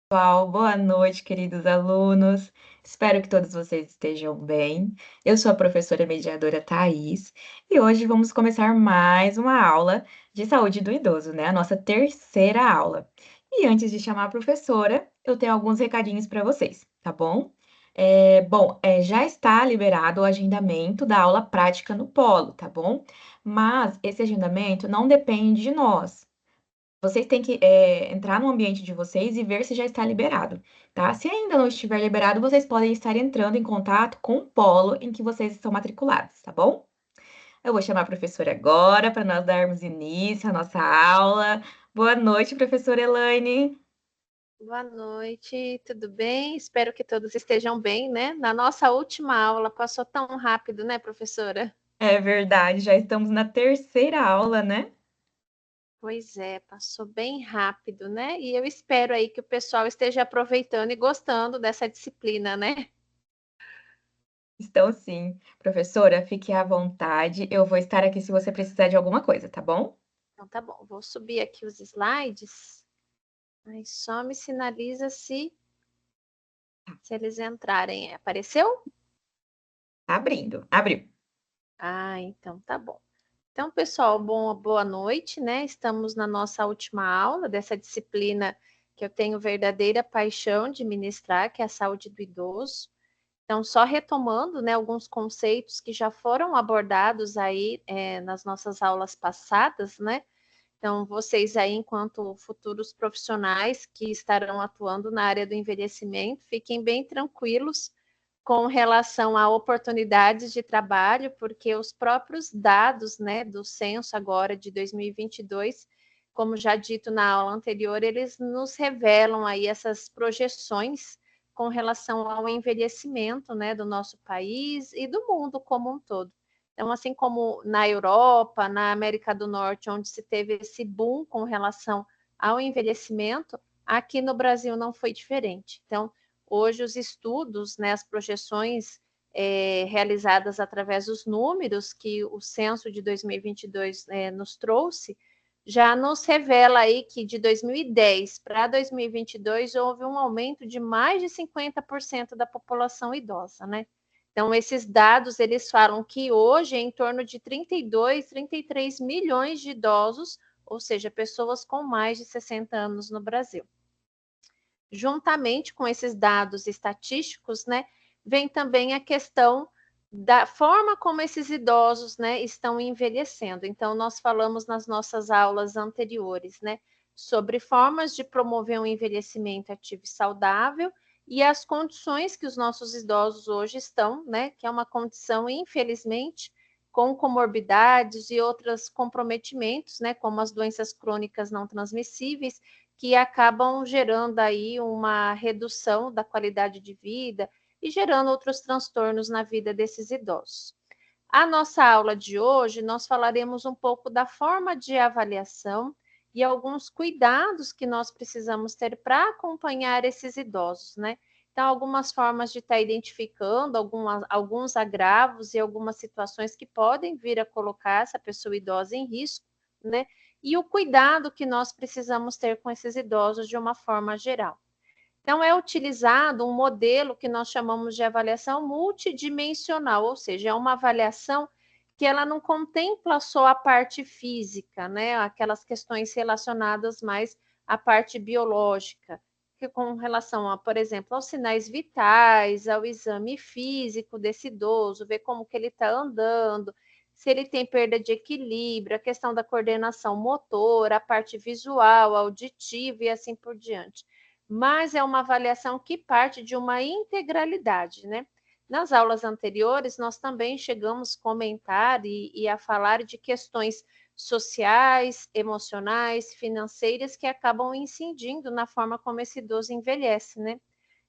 Pessoal, boa noite, queridos alunos. Espero que todos vocês estejam bem. Eu sou a professora mediadora Thais e hoje vamos começar mais uma aula de saúde do idoso, né? A nossa terceira aula. E antes de chamar a professora, eu tenho alguns recadinhos para vocês, tá bom? Já está liberado o agendamento da aula prática no Polo, tá bom? Mas esse agendamento não depende de nós. Vocês têm que entrar no ambiente de vocês e ver se já está liberado, tá? Se ainda não estiver liberado, vocês podem estar entrando em contato com o polo em que vocês estão matriculados, tá bom? Eu vou chamar a professora agora para nós darmos início à nossa aula. Boa noite, professora Elaine. Boa noite, tudo bem? Espero que todos estejam bem, né? Na nossa última aula passou tão rápido, né, professora? É verdade, já estamos na terceira aula, né? Pois é, passou bem rápido, né? E eu espero aí que o pessoal esteja aproveitando e gostando dessa disciplina, né? Estão sim. Professora, fique à vontade. Eu vou estar aqui se você precisar de alguma coisa, tá bom? Então tá bom, vou subir aqui os slides. Aí só me sinaliza se eles entrarem. Apareceu? Abrindo, abriu. Ah, então tá bom. Então, pessoal, boa noite, né? Estamos na nossa última aula dessa disciplina que eu tenho verdadeira paixão de ministrar, que é a saúde do idoso. Então, só retomando, né, alguns conceitos que já foram abordados aí nas nossas aulas passadas, né? Então, vocês aí, enquanto futuros profissionais que estarão atuando na área do envelhecimento, fiquem bem tranquilos com relação a oportunidades de trabalho, porque os próprios dados, né, do censo agora de 2022, como já dito na aula anterior, eles nos revelam aí essas projeções com relação ao envelhecimento, né, do nosso país e do mundo como um todo. Então, assim como na Europa, na América do Norte, onde se teve esse boom com relação ao envelhecimento, aqui no Brasil não foi diferente. Então, hoje os estudos, né, as projeções realizadas através dos números que o censo de 2022 nos trouxe, já nos revela aí que de 2010 para 2022 houve um aumento de mais de 50% da população idosa, né? Então, esses dados, eles falam que hoje é em torno de 32, 33 milhões de idosos, ou seja, pessoas com mais de 60 anos no Brasil. Juntamente com esses dados estatísticos, né, vem também a questão da forma como esses idosos, né, estão envelhecendo. Então, nós falamos nas nossas aulas anteriores, né, sobre formas de promover um envelhecimento ativo e saudável e as condições que os nossos idosos hoje estão, né, que é uma condição, infelizmente, com comorbidades e outros comprometimentos, né, como as doenças crônicas não transmissíveis, que acabam gerando aí uma redução da qualidade de vida e gerando outros transtornos na vida desses idosos. A nossa aula de hoje, nós falaremos um pouco da forma de avaliação e alguns cuidados que nós precisamos ter para acompanhar esses idosos, né? Então, algumas formas de estar identificando alguns agravos e algumas situações que podem vir a colocar essa pessoa idosa em risco, né? E o cuidado que nós precisamos ter com esses idosos de uma forma geral. Então, é utilizado um modelo que nós chamamos de avaliação multidimensional, ou seja, é uma avaliação que ela não contempla só a parte física, né? Aquelas questões relacionadas mais à parte biológica, que com relação a, por exemplo, aos sinais vitais, ao exame físico desse idoso, ver como que ele está andando, se ele tem perda de equilíbrio, a questão da coordenação motora, a parte visual, auditiva e assim por diante, mas é uma avaliação que parte de uma integralidade, né? Nas aulas anteriores, nós também chegamos a comentar e a falar de questões sociais, emocionais, financeiras que acabam incidindo na forma como esse idoso envelhece, né?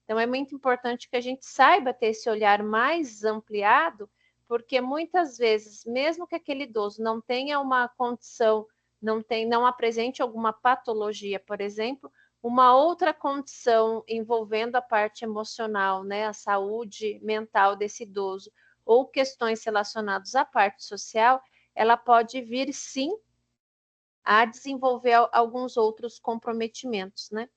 Então, é muito importante que a gente saiba ter esse olhar mais ampliado, porque muitas vezes, mesmo que aquele idoso não tenha uma condição, não apresente alguma patologia, por exemplo, uma outra condição envolvendo a parte emocional, né, a saúde mental desse idoso, ou questões relacionadas à parte social, ela pode vir sim a desenvolver alguns outros comprometimentos, né?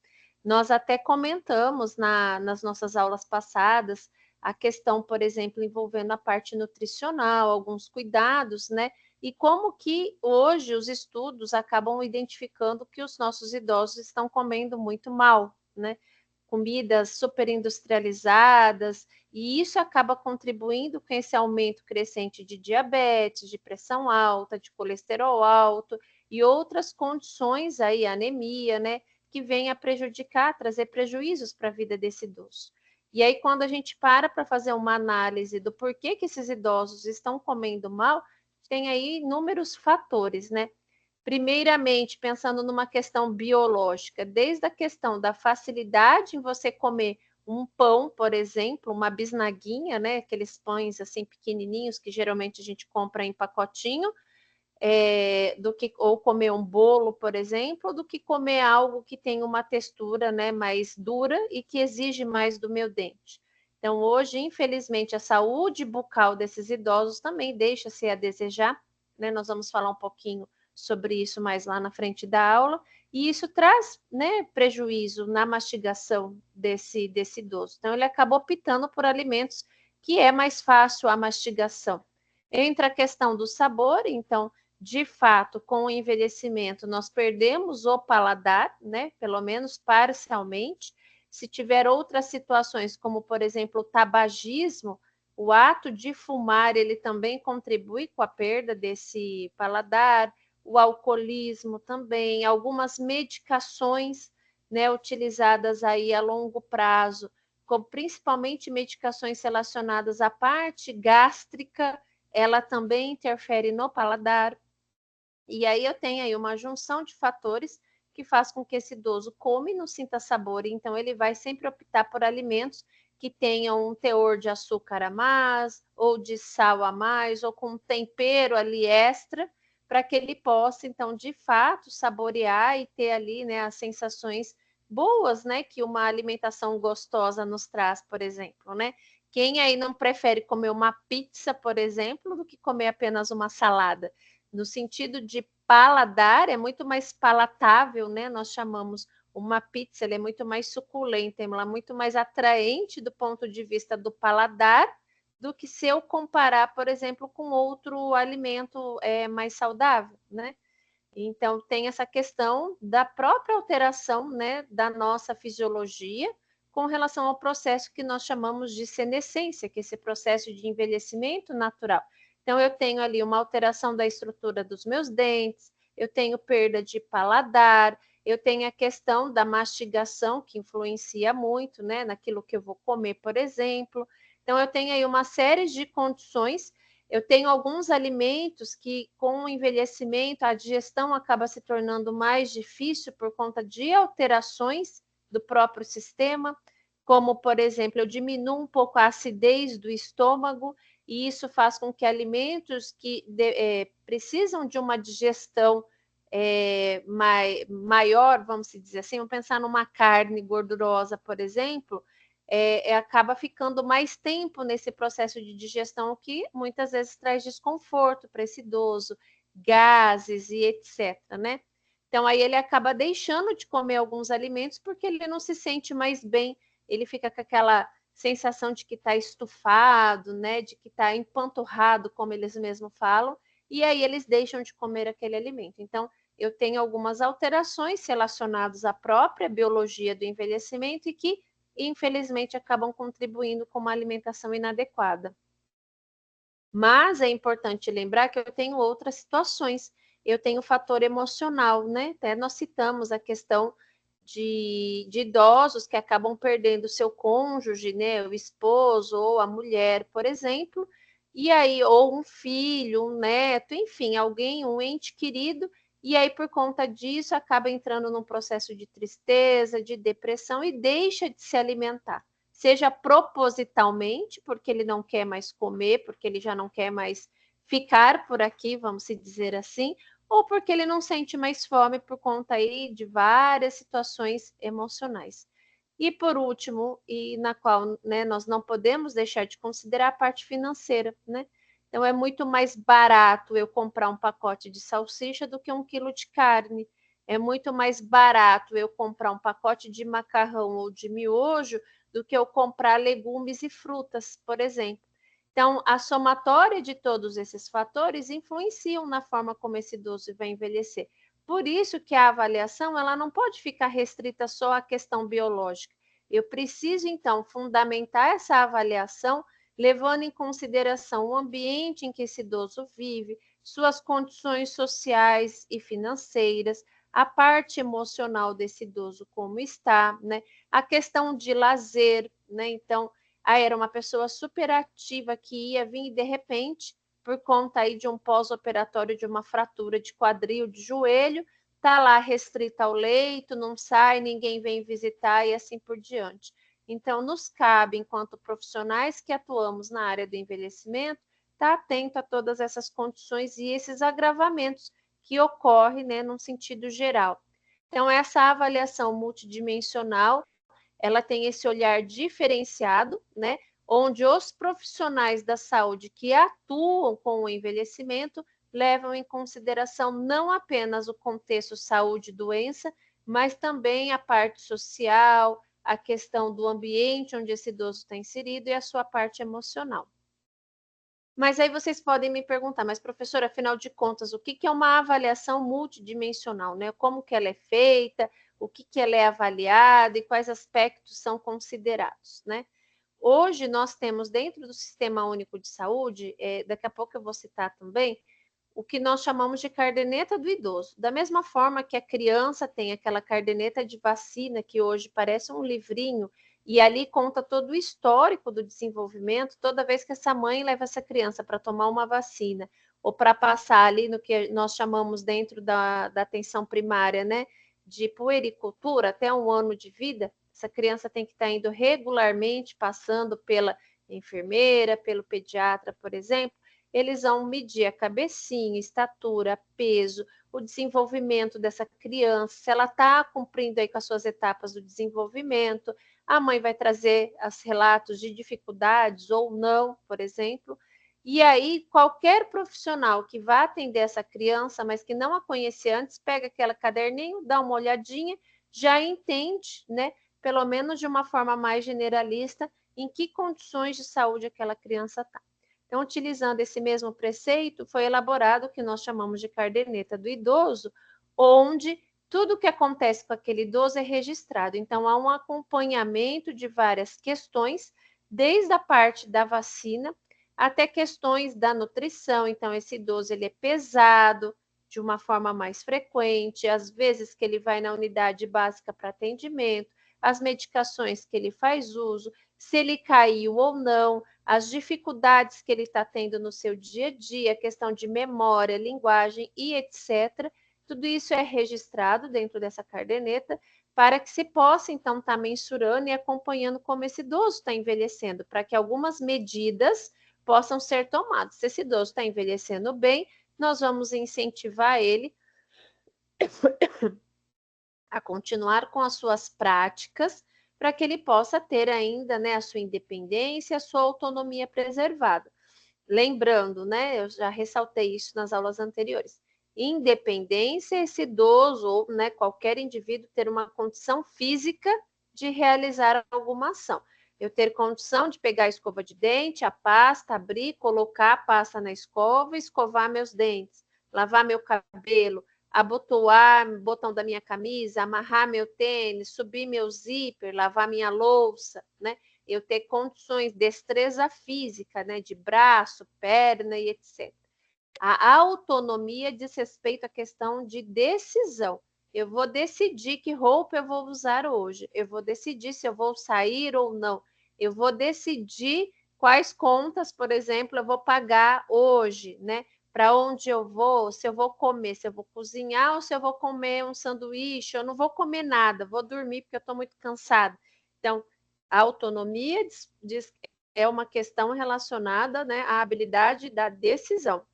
Nós até comentamos nas nossas aulas passadas a questão, por exemplo, envolvendo a parte nutricional, alguns cuidados, né? E como que hoje os estudos acabam identificando que os nossos idosos estão comendo muito mal, né? Comidas super industrializadas, e isso acaba contribuindo com esse aumento crescente de diabetes, de pressão alta, de colesterol alto e outras condições aí, anemia, né, que vem a prejudicar, trazer prejuízos para a vida desse idoso. E aí, quando a gente para fazer uma análise do porquê que esses idosos estão comendo mal, tem aí inúmeros fatores, né? Primeiramente, pensando numa questão biológica, desde a questão da facilidade em você comer um pão, por exemplo, uma bisnaguinha, né? Aqueles pães assim pequenininhos que geralmente a gente compra em pacotinho, do que ou comer um bolo, por exemplo, do que comer algo que tem uma textura, né, mais dura e que exige mais do meu dente. Então, hoje, infelizmente, a saúde bucal desses idosos também deixa-se a desejar, né? Nós vamos falar um pouquinho sobre isso mais lá na frente da aula, e isso traz, né, prejuízo na mastigação desse idoso. Então, ele acabou optando por alimentos que é mais fácil a mastigação. Entra a questão do sabor, então, de fato, com o envelhecimento, nós perdemos o paladar, né? Pelo menos parcialmente. Se tiver outras situações, como por exemplo o tabagismo, o ato de fumar, ele também contribui com a perda desse paladar, o alcoolismo também, algumas medicações, né, utilizadas aí a longo prazo, como principalmente medicações relacionadas à parte gástrica, ela também interfere no paladar. E aí eu tenho aí uma junção de fatores que faz com que esse idoso come e não sinta sabor, então ele vai sempre optar por alimentos que tenham um teor de açúcar a mais, ou de sal a mais, ou com um tempero ali extra, para que ele possa, então, de fato, saborear e ter ali, né, as sensações boas, né, que uma alimentação gostosa nos traz, por exemplo, né? Quem aí não prefere comer uma pizza, por exemplo, do que comer apenas uma salada? No sentido de paladar, é muito mais palatável, né? Nós chamamos uma pizza, ela é muito mais suculenta, ela é muito mais atraente do ponto de vista do paladar do que se eu comparar, por exemplo, com outro alimento mais saudável, né? Então, tem essa questão da própria alteração, né, da nossa fisiologia com relação ao processo que nós chamamos de senescência, que é esse processo de envelhecimento natural. Então, eu tenho ali uma alteração da estrutura dos meus dentes, eu tenho perda de paladar, eu tenho a questão da mastigação, que influencia muito, né, naquilo que eu vou comer, por exemplo. Então, eu tenho aí uma série de condições. Eu tenho alguns alimentos que, com o envelhecimento, a digestão acaba se tornando mais difícil por conta de alterações do próprio sistema, como, por exemplo, eu diminuo um pouco a acidez do estômago, e isso faz com que alimentos que precisam de uma digestão maior, vamos dizer assim, vamos pensar numa carne gordurosa, por exemplo, acaba ficando mais tempo nesse processo de digestão, o que muitas vezes traz desconforto para esse idoso, gases e etc, né? Então, aí ele acaba deixando de comer alguns alimentos porque ele não se sente mais bem, ele fica com aquela sensação de que está estufado, né? De que está empanturrado, como eles mesmos falam, e aí eles deixam de comer aquele alimento. Então, eu tenho algumas alterações relacionadas à própria biologia do envelhecimento e que infelizmente acabam contribuindo com uma alimentação inadequada. Mas é importante lembrar que eu tenho outras situações. Eu tenho o fator emocional, né? Até nós citamos a questão de idosos que acabam perdendo seu cônjuge, né? O esposo ou a mulher, por exemplo, e aí, ou um filho, um neto, enfim, alguém, um ente querido, e aí, por conta disso, acaba entrando num processo de tristeza, de depressão e deixa de se alimentar, seja propositalmente, porque ele não quer mais comer, porque ele já não quer mais ficar por aqui, vamos dizer assim, ou porque ele não sente mais fome por conta aí de várias situações emocionais. E por último, e na qual, né, nós não podemos deixar de considerar a parte financeira, né? Então é muito mais barato eu comprar um pacote de salsicha do que 1 quilo de carne. É muito mais barato eu comprar um pacote de macarrão ou de miojo do que eu comprar legumes e frutas, por exemplo. Então, a somatória de todos esses fatores influenciam na forma como esse idoso vai envelhecer. Por isso que a avaliação ela não pode ficar restrita só à questão biológica. Eu preciso, então, fundamentar essa avaliação levando em consideração o ambiente em que esse idoso vive, suas condições sociais e financeiras, a parte emocional desse idoso como está, né? A questão de lazer, né? Então, era uma pessoa super ativa que ia vir e de repente, por conta aí de um pós-operatório de uma fratura de quadril, de joelho, tá lá restrita ao leito, não sai, ninguém vem visitar e assim por diante. Então, nos cabe, enquanto profissionais que atuamos na área do envelhecimento, estar atento a todas essas condições e esses agravamentos que ocorrem, né, num sentido geral. Então, essa avaliação multidimensional, ela tem esse olhar diferenciado, né, onde os profissionais da saúde que atuam com o envelhecimento levam em consideração não apenas o contexto saúde-doença, mas também a parte social, a questão do ambiente onde esse idoso está inserido e a sua parte emocional. Mas aí vocês podem me perguntar, mas professora, afinal de contas, o que é uma avaliação multidimensional, né? Como que ela é feita, o que ela é avaliada e quais aspectos são considerados, né? Hoje nós temos dentro do Sistema Único de Saúde, daqui a pouco eu vou citar também, o que nós chamamos de caderneta do idoso. Da mesma forma que a criança tem aquela caderneta de vacina, que hoje parece um livrinho, e ali conta todo o histórico do desenvolvimento, toda vez que essa mãe leva essa criança para tomar uma vacina, ou para passar ali no que nós chamamos dentro da atenção primária, né, de puericultura, até 1 ano de vida, essa criança tem que estar indo regularmente, passando pela enfermeira, pelo pediatra, por exemplo, eles vão medir a cabecinha, estatura, peso, o desenvolvimento dessa criança, se ela está cumprindo aí com as suas etapas do desenvolvimento, a mãe vai trazer os relatos de dificuldades ou não, por exemplo, e aí qualquer profissional que vá atender essa criança, mas que não a conhecia antes, pega aquele caderninho, dá uma olhadinha, já entende, né, pelo menos de uma forma mais generalista, em que condições de saúde aquela criança está. Então, utilizando esse mesmo preceito, foi elaborado o que nós chamamos de caderneta do idoso, onde tudo o que acontece com aquele idoso é registrado. Então, há um acompanhamento de várias questões, desde a parte da vacina até questões da nutrição. Então, esse idoso ele é pesado de uma forma mais frequente, às vezes que ele vai na unidade básica para atendimento, as medicações que ele faz uso, se ele caiu ou não, as dificuldades que ele está tendo no seu dia a dia, questão de memória, linguagem e etc. Tudo isso é registrado dentro dessa caderneta para que se possa, então, estar mensurando e acompanhando como esse idoso está envelhecendo, para que algumas medidas possam ser tomadas. Se esse idoso está envelhecendo bem, nós vamos incentivar ele a continuar com as suas práticas para que ele possa ter ainda, né, a sua independência, a sua autonomia preservada. Lembrando, né, eu já ressaltei isso nas aulas anteriores, independência, esse idoso ou, né, qualquer indivíduo ter uma condição física de realizar alguma ação. Eu ter condição de pegar a escova de dente, a pasta, abrir, colocar a pasta na escova, escovar meus dentes, lavar meu cabelo, abotoar o botão da minha camisa, amarrar meu tênis, subir meu zíper, lavar minha louça, né? Eu ter condições, destreza física, né? De braço, perna e etc. A autonomia diz respeito à questão de decisão. Eu vou decidir que roupa eu vou usar hoje. Eu vou decidir se eu vou sair ou não. Eu vou decidir quais contas, por exemplo, eu vou pagar hoje, né? Para onde eu vou, se eu vou comer, se eu vou cozinhar ou se eu vou comer um sanduíche, eu não vou comer nada, vou dormir porque eu estou muito cansada. Então, a autonomia diz é uma questão relacionada, né, à habilidade da decisão.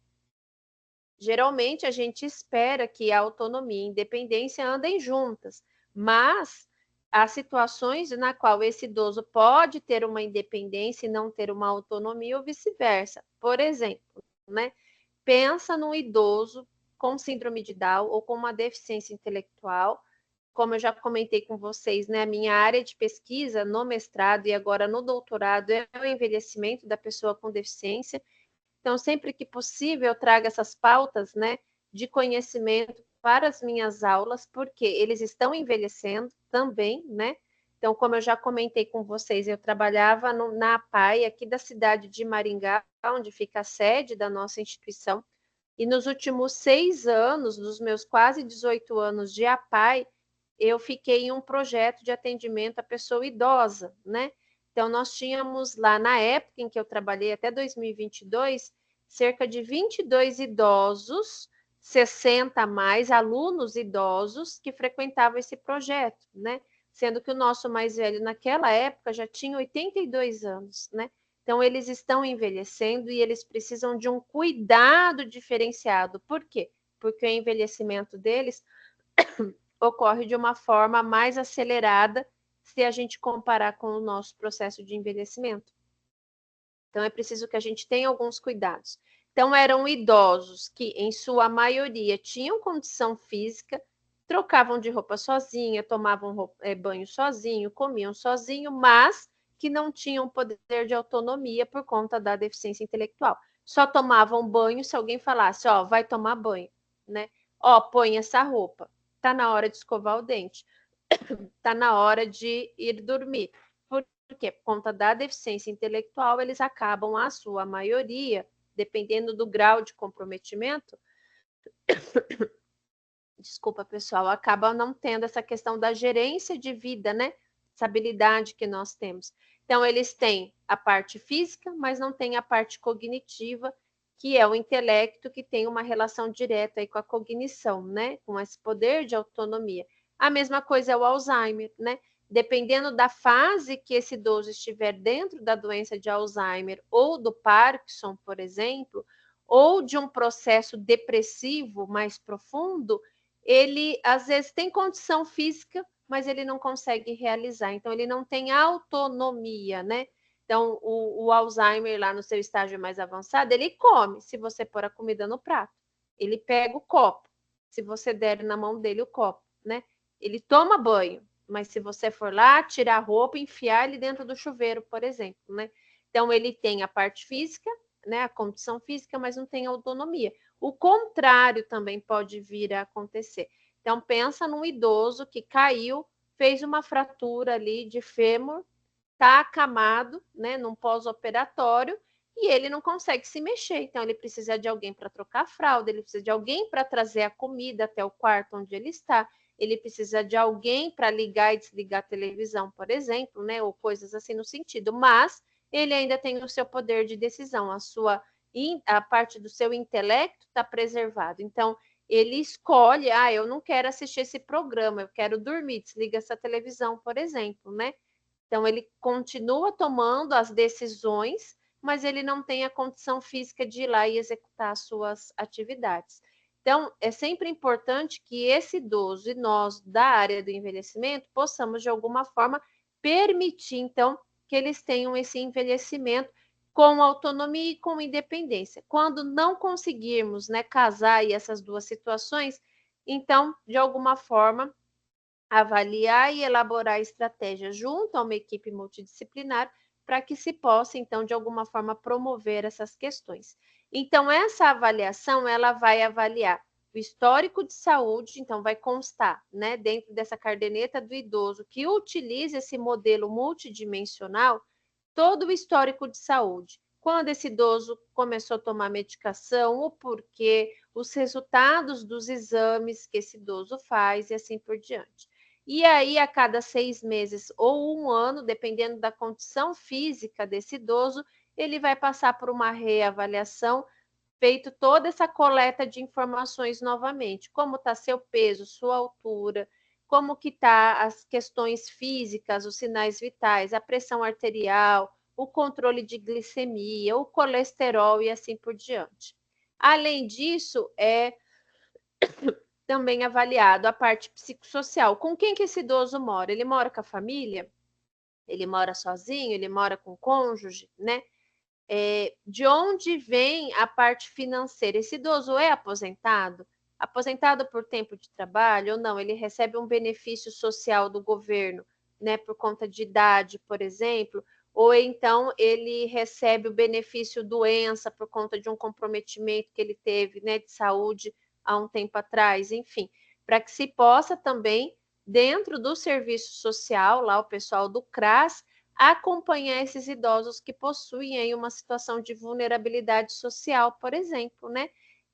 Geralmente a gente espera que a autonomia e a independência andem juntas, mas há situações na qual esse idoso pode ter uma independência e não ter uma autonomia ou vice-versa. Por exemplo, né? Pensa num idoso com síndrome de Down ou com uma deficiência intelectual. Como eu já comentei com vocês, né, a minha área de pesquisa no mestrado e agora no doutorado é o envelhecimento da pessoa com deficiência. Então, sempre que possível, eu trago essas pautas, né, de conhecimento para as minhas aulas, porque eles estão envelhecendo também, né? Então, como eu já comentei com vocês, eu trabalhava na APAE, aqui da cidade de Maringá, onde fica a sede da nossa instituição, e nos últimos 6 anos, dos meus quase 18 anos de APAE, eu fiquei em um projeto de atendimento à pessoa idosa, né? Então, nós tínhamos lá, na época em que eu trabalhei, até 2022, cerca de 22 idosos, 60 a mais, alunos idosos que frequentavam esse projeto, né? Sendo que o nosso mais velho, naquela época, já tinha 82 anos, né? Então, eles estão envelhecendo e eles precisam de um cuidado diferenciado. Por quê? Porque o envelhecimento deles ocorre de uma forma mais acelerada se a gente comparar com o nosso processo de envelhecimento. Então, é preciso que a gente tenha alguns cuidados. Então, eram idosos que, em sua maioria, tinham condição física, trocavam de roupa sozinha, tomavam banho sozinho, comiam sozinho, mas que não tinham poder de autonomia por conta da deficiência intelectual. Só tomavam banho se alguém falasse, ó, vai tomar banho, né? Ó, põe essa roupa. Tá na hora de escovar o dente. Tá na hora de ir dormir. Porque, por conta da deficiência intelectual, eles acabam, a sua maioria, dependendo do grau de comprometimento, desculpa, pessoal, acaba não tendo essa questão da gerência de vida, né? Essa habilidade que nós temos. Então, eles têm a parte física, mas não têm a parte cognitiva, que é o intelecto, que tem uma relação direta aí com a cognição, né? Com esse poder de autonomia. A mesma coisa é o Alzheimer, né? Dependendo da fase que esse idoso estiver dentro da doença de Alzheimer ou do Parkinson, por exemplo, ou de um processo depressivo mais profundo, ele às vezes tem condição física, mas ele não consegue realizar. Então, ele não tem autonomia, né? Então, o Alzheimer, lá no seu estágio mais avançado, ele come se você pôr a comida no prato. Ele pega o copo, se você der na mão dele o copo, né? Ele toma banho, mas se você for lá, tirar a roupa, enfiar ele dentro do chuveiro, por exemplo, né? Então, ele tem a parte física, né? A condição física, mas não tem autonomia. O contrário também pode vir a acontecer. Então, pensa num idoso que caiu, fez uma fratura ali de fêmur, está acamado, né, num pós-operatório, e ele não consegue se mexer. Então, ele precisa de alguém para trocar a fralda, ele precisa de alguém para trazer a comida até o quarto onde ele está, ele precisa de alguém para ligar e desligar a televisão, por exemplo, né, ou coisas assim no sentido. Mas ele ainda tem o seu poder de decisão, a parte do seu intelecto está preservado. Então, ele escolhe, eu não quero assistir esse programa, eu quero dormir, desliga essa televisão, por exemplo, né? Então, ele continua tomando as decisões, mas ele não tem a condição física de ir lá e executar as suas atividades. Então, é sempre importante que esse idoso e nós, da área do envelhecimento, possamos, de alguma forma, permitir, então, que eles tenham esse envelhecimento com autonomia e com independência. Quando não conseguirmos, né, casar aí essas duas situações, então, de alguma forma, avaliar e elaborar estratégias junto a uma equipe multidisciplinar para que se possa, então, de alguma forma, promover essas questões. Então, essa avaliação, ela vai avaliar o histórico de saúde, então vai constar, né, dentro dessa caderneta do idoso que utiliza esse modelo multidimensional, todo o histórico de saúde. Quando esse idoso começou a tomar medicação, o porquê, os resultados dos exames que esse idoso faz e assim por diante. E aí, a cada 6 meses ou 1 ano, dependendo da condição física desse idoso, ele vai passar por uma reavaliação, feito toda essa coleta de informações novamente. Como está seu peso, sua altura, como que está as questões físicas, os sinais vitais, a pressão arterial, o controle de glicemia, o colesterol e assim por diante. Além disso, é também avaliado a parte psicossocial. Com quem que esse idoso mora? Ele mora com a família? Ele mora sozinho? Ele mora com o cônjuge, né? De onde vem a parte financeira? Esse idoso é aposentado? aposentado por tempo de trabalho ou não, ele recebe um benefício social do governo, né, por conta de idade, por exemplo, ou então ele recebe o benefício doença por conta de um comprometimento que ele teve, né, de saúde há um tempo atrás, enfim, para que se possa também, dentro do serviço social, lá o pessoal do CRAS, acompanhar esses idosos que possuem aí uma situação de vulnerabilidade social, por exemplo, né?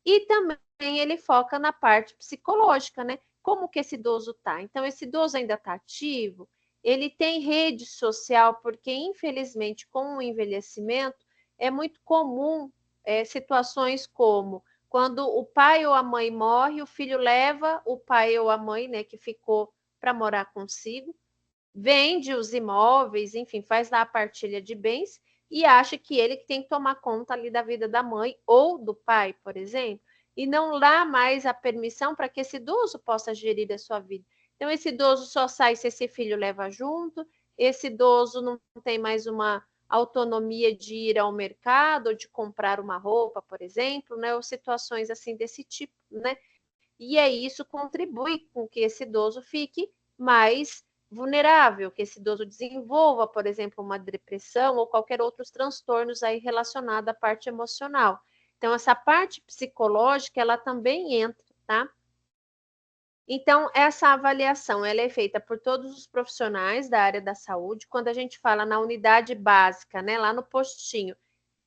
E também ele foca na parte psicológica, né? Como que esse idoso tá? Então, esse idoso ainda está ativo, ele tem rede social, porque infelizmente com o envelhecimento é muito comum situações como quando o pai ou a mãe morre, o filho leva o pai ou a mãe, né, que ficou para morar consigo, vende os imóveis, enfim, faz lá a partilha de bens e acha que ele tem que tomar conta ali da vida da mãe ou do pai, por exemplo, e não dá mais a permissão para que esse idoso possa gerir a sua vida. Então, esse idoso só sai se esse filho leva junto, esse idoso não tem mais uma autonomia de ir ao mercado ou de comprar uma roupa, por exemplo, né, ou situações assim desse tipo, né? E aí isso contribui com que esse idoso fique mais vulnerável, que esse idoso desenvolva, por exemplo, uma depressão ou qualquer outros transtornos aí relacionados à parte emocional. Então, essa parte psicológica, ela também entra, tá? Então, essa avaliação, ela é feita por todos os profissionais da área da saúde. Quando a gente fala na unidade básica, né, lá no postinho,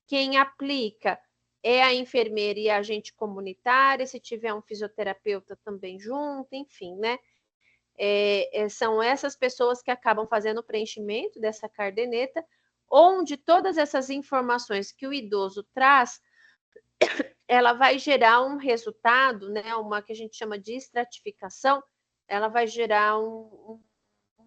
quem aplica é a enfermeira e a agente comunitária, se tiver um fisioterapeuta também junto, enfim, né? São essas pessoas que acabam fazendo o preenchimento dessa caderneta, onde todas essas informações que o idoso traz, ela vai gerar um resultado, né? Uma que a gente chama de estratificação, ela vai gerar um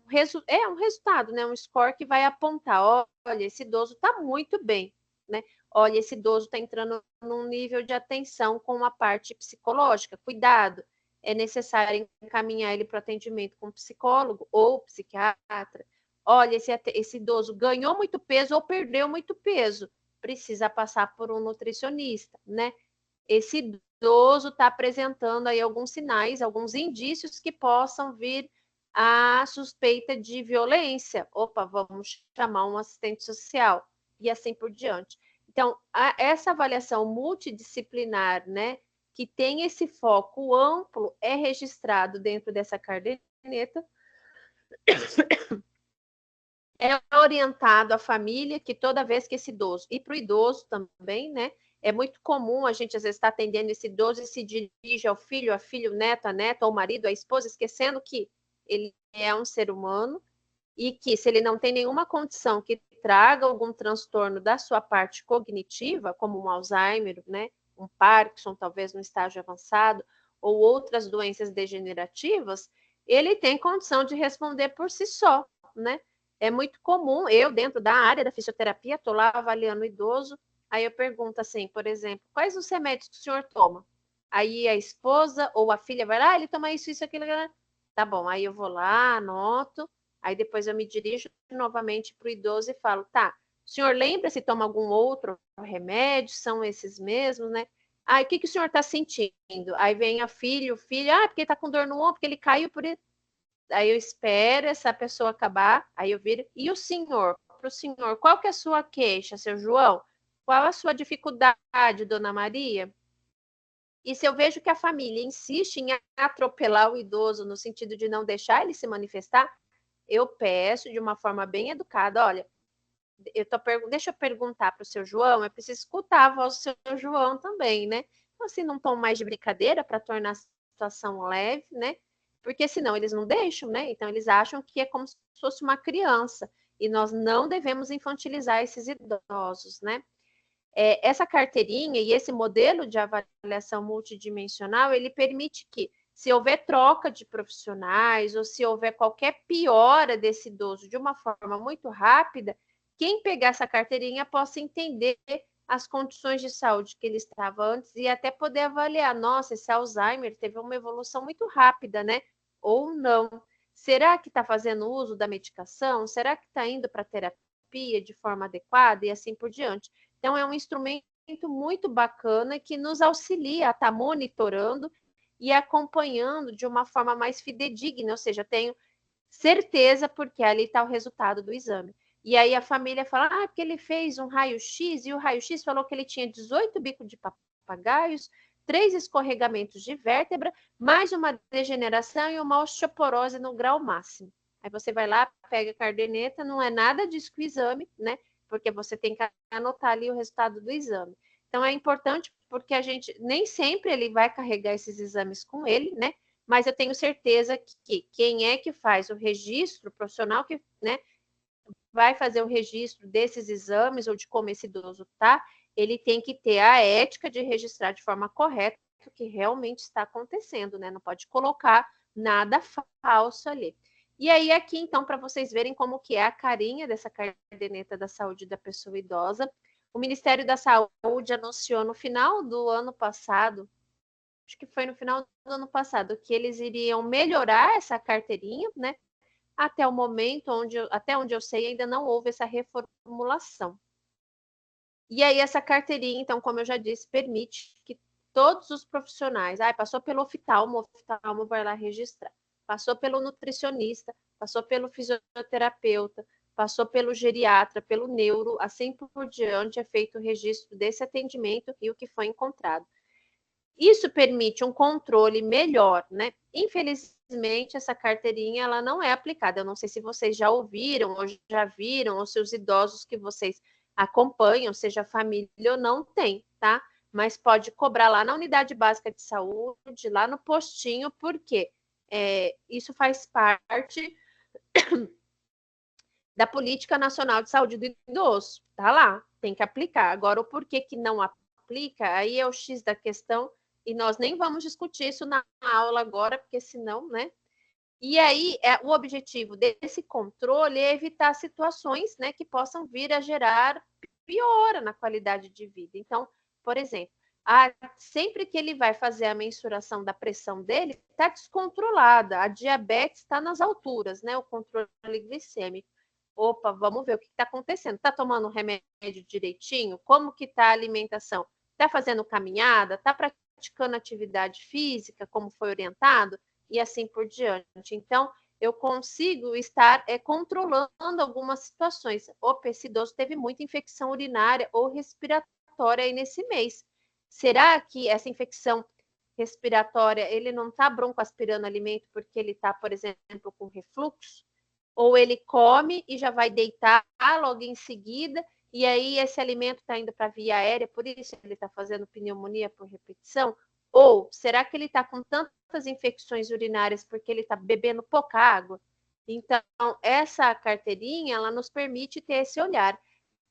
resultado, né? Um score que vai apontar, olha, esse idoso está muito bem, né? Olha, esse idoso está entrando num nível de atenção com a parte psicológica, cuidado, é necessário encaminhar ele para atendimento com psicólogo ou psiquiatra. Olha, esse idoso ganhou muito peso ou perdeu muito peso, precisa passar por um nutricionista, né? Esse idoso está apresentando aí alguns sinais, alguns indícios que possam vir a suspeita de violência. Opa, vamos chamar um assistente social e assim por diante. Então, essa avaliação multidisciplinar, né, que tem esse foco amplo, é registrado dentro dessa caderneta, é orientado à família, que toda vez que esse idoso, e para o idoso também, né, é muito comum a gente às vezes estar atendendo esse idoso e se dirige ao filho, a filho, neto, a neta, ao marido, à esposa, esquecendo que ele é um ser humano e que se ele não tem nenhuma condição que traga algum transtorno da sua parte cognitiva, como um Alzheimer, né, um Parkinson, talvez no estágio avançado, ou outras doenças degenerativas, ele tem condição de responder por si só, né? É muito comum, eu dentro da área da fisioterapia, estou lá avaliando o idoso, aí eu pergunto assim, por exemplo, quais os remédios que o senhor toma? Aí a esposa ou a filha vai lá, ele toma isso, aquilo, tá bom, aí eu vou lá, anoto, aí depois eu me dirijo novamente para o idoso e falo, tá, o senhor lembra se toma algum outro remédio? São esses mesmos, né? Ah, o que o senhor está sentindo? Aí vem a filha, o filho, porque ele está com dor no ombro, porque ele caiu por isso. Aí eu espero essa pessoa acabar, aí eu viro, e o senhor? Para o senhor, qual que é a sua queixa, seu João? Qual a sua dificuldade, dona Maria? E se eu vejo que a família insiste em atropelar o idoso no sentido de não deixar ele se manifestar, eu peço de uma forma bem educada, olha, deixa eu perguntar para o seu João, é preciso escutar a voz do seu João também, né? Então, assim, num tom mais de brincadeira para tornar a situação leve, né? Porque senão eles não deixam, né? Então eles acham que é como se fosse uma criança e nós não devemos infantilizar esses idosos, né? Essa carteirinha e esse modelo de avaliação multidimensional, ele permite que, se houver troca de profissionais ou se houver qualquer piora desse idoso de uma forma muito rápida, quem pegar essa carteirinha possa entender as condições de saúde que ele estava antes e até poder avaliar, nossa, esse Alzheimer teve uma evolução muito rápida, né? Ou não. Será que está fazendo uso da medicação? Será que está indo para terapia de forma adequada? E assim por diante. Então, é um instrumento muito bacana que nos auxilia a estar monitorando e acompanhando de uma forma mais fidedigna, ou seja, tenho certeza porque ali está o resultado do exame. E aí a família fala, porque ele fez um raio-x e o raio-x falou que ele tinha 18 bicos de papagaios, 3 escorregamentos de vértebra, mais uma degeneração e uma osteoporose no grau máximo. Aí você vai lá, pega a caderneta, não é nada disso que o exame, né? Porque você tem que anotar ali o resultado do exame. Então é importante porque a gente nem sempre ele vai carregar esses exames com ele, né? Mas eu tenho certeza que quem é que faz o registro, o profissional que, né, vai fazer o registro desses exames ou de como esse idoso está, ele tem que ter a ética de registrar de forma correta o que realmente está acontecendo, né? Não pode colocar nada falso ali. E aí aqui, então, para vocês verem como que é a carinha dessa caderneta da saúde da pessoa idosa, o Ministério da Saúde anunciou no final do ano passado, acho que foi no final do ano passado, que eles iriam melhorar essa carteirinha, né? Até o momento, até onde eu sei, ainda não houve essa reformulação. E aí, essa carteirinha, então, como eu já disse, permite que todos os profissionais, passou pelo oftalmo, o oftalmo vai lá registrar, passou pelo nutricionista, passou pelo fisioterapeuta, passou pelo geriatra, pelo neuro, assim por diante, é feito o registro desse atendimento e o que foi encontrado. Isso permite um controle melhor, né? Infelizmente, essa carteirinha ela não é aplicada. Eu não sei se vocês já ouviram ou já viram, ou se os idosos que vocês acompanham, seja família ou não, tem, tá? Mas pode cobrar lá na unidade básica de saúde, lá no postinho, porque isso faz parte da Política Nacional de Saúde do Idoso. Tá lá, tem que aplicar. Agora, o porquê que não aplica, aí é o X da questão, e nós nem vamos discutir isso na aula agora, porque senão, né? E aí, o objetivo desse controle é evitar situações, né, que possam vir a gerar piora na qualidade de vida. Então, por exemplo, sempre que ele vai fazer a mensuração da pressão dele, está descontrolada, a diabetes está nas alturas, né, o controle glicêmico. Opa, vamos ver o que está acontecendo. Está tomando o remédio direitinho? Como que está a alimentação? Está fazendo caminhada? Está praticando atividade física, como foi orientado? E assim por diante. Então, eu consigo estar controlando algumas situações. Opa, esse idoso teve muita infecção urinária ou respiratória aí nesse mês. Será que essa infecção respiratória, ele não está broncoaspirando alimento porque ele está, por exemplo, com refluxo? Ou ele come e já vai deitar logo em seguida, e aí esse alimento está indo para a via aérea, por isso ele está fazendo pneumonia por repetição? Ou será que ele está com tantas infecções urinárias porque ele está bebendo pouca água? Então, essa carteirinha, ela nos permite ter esse olhar.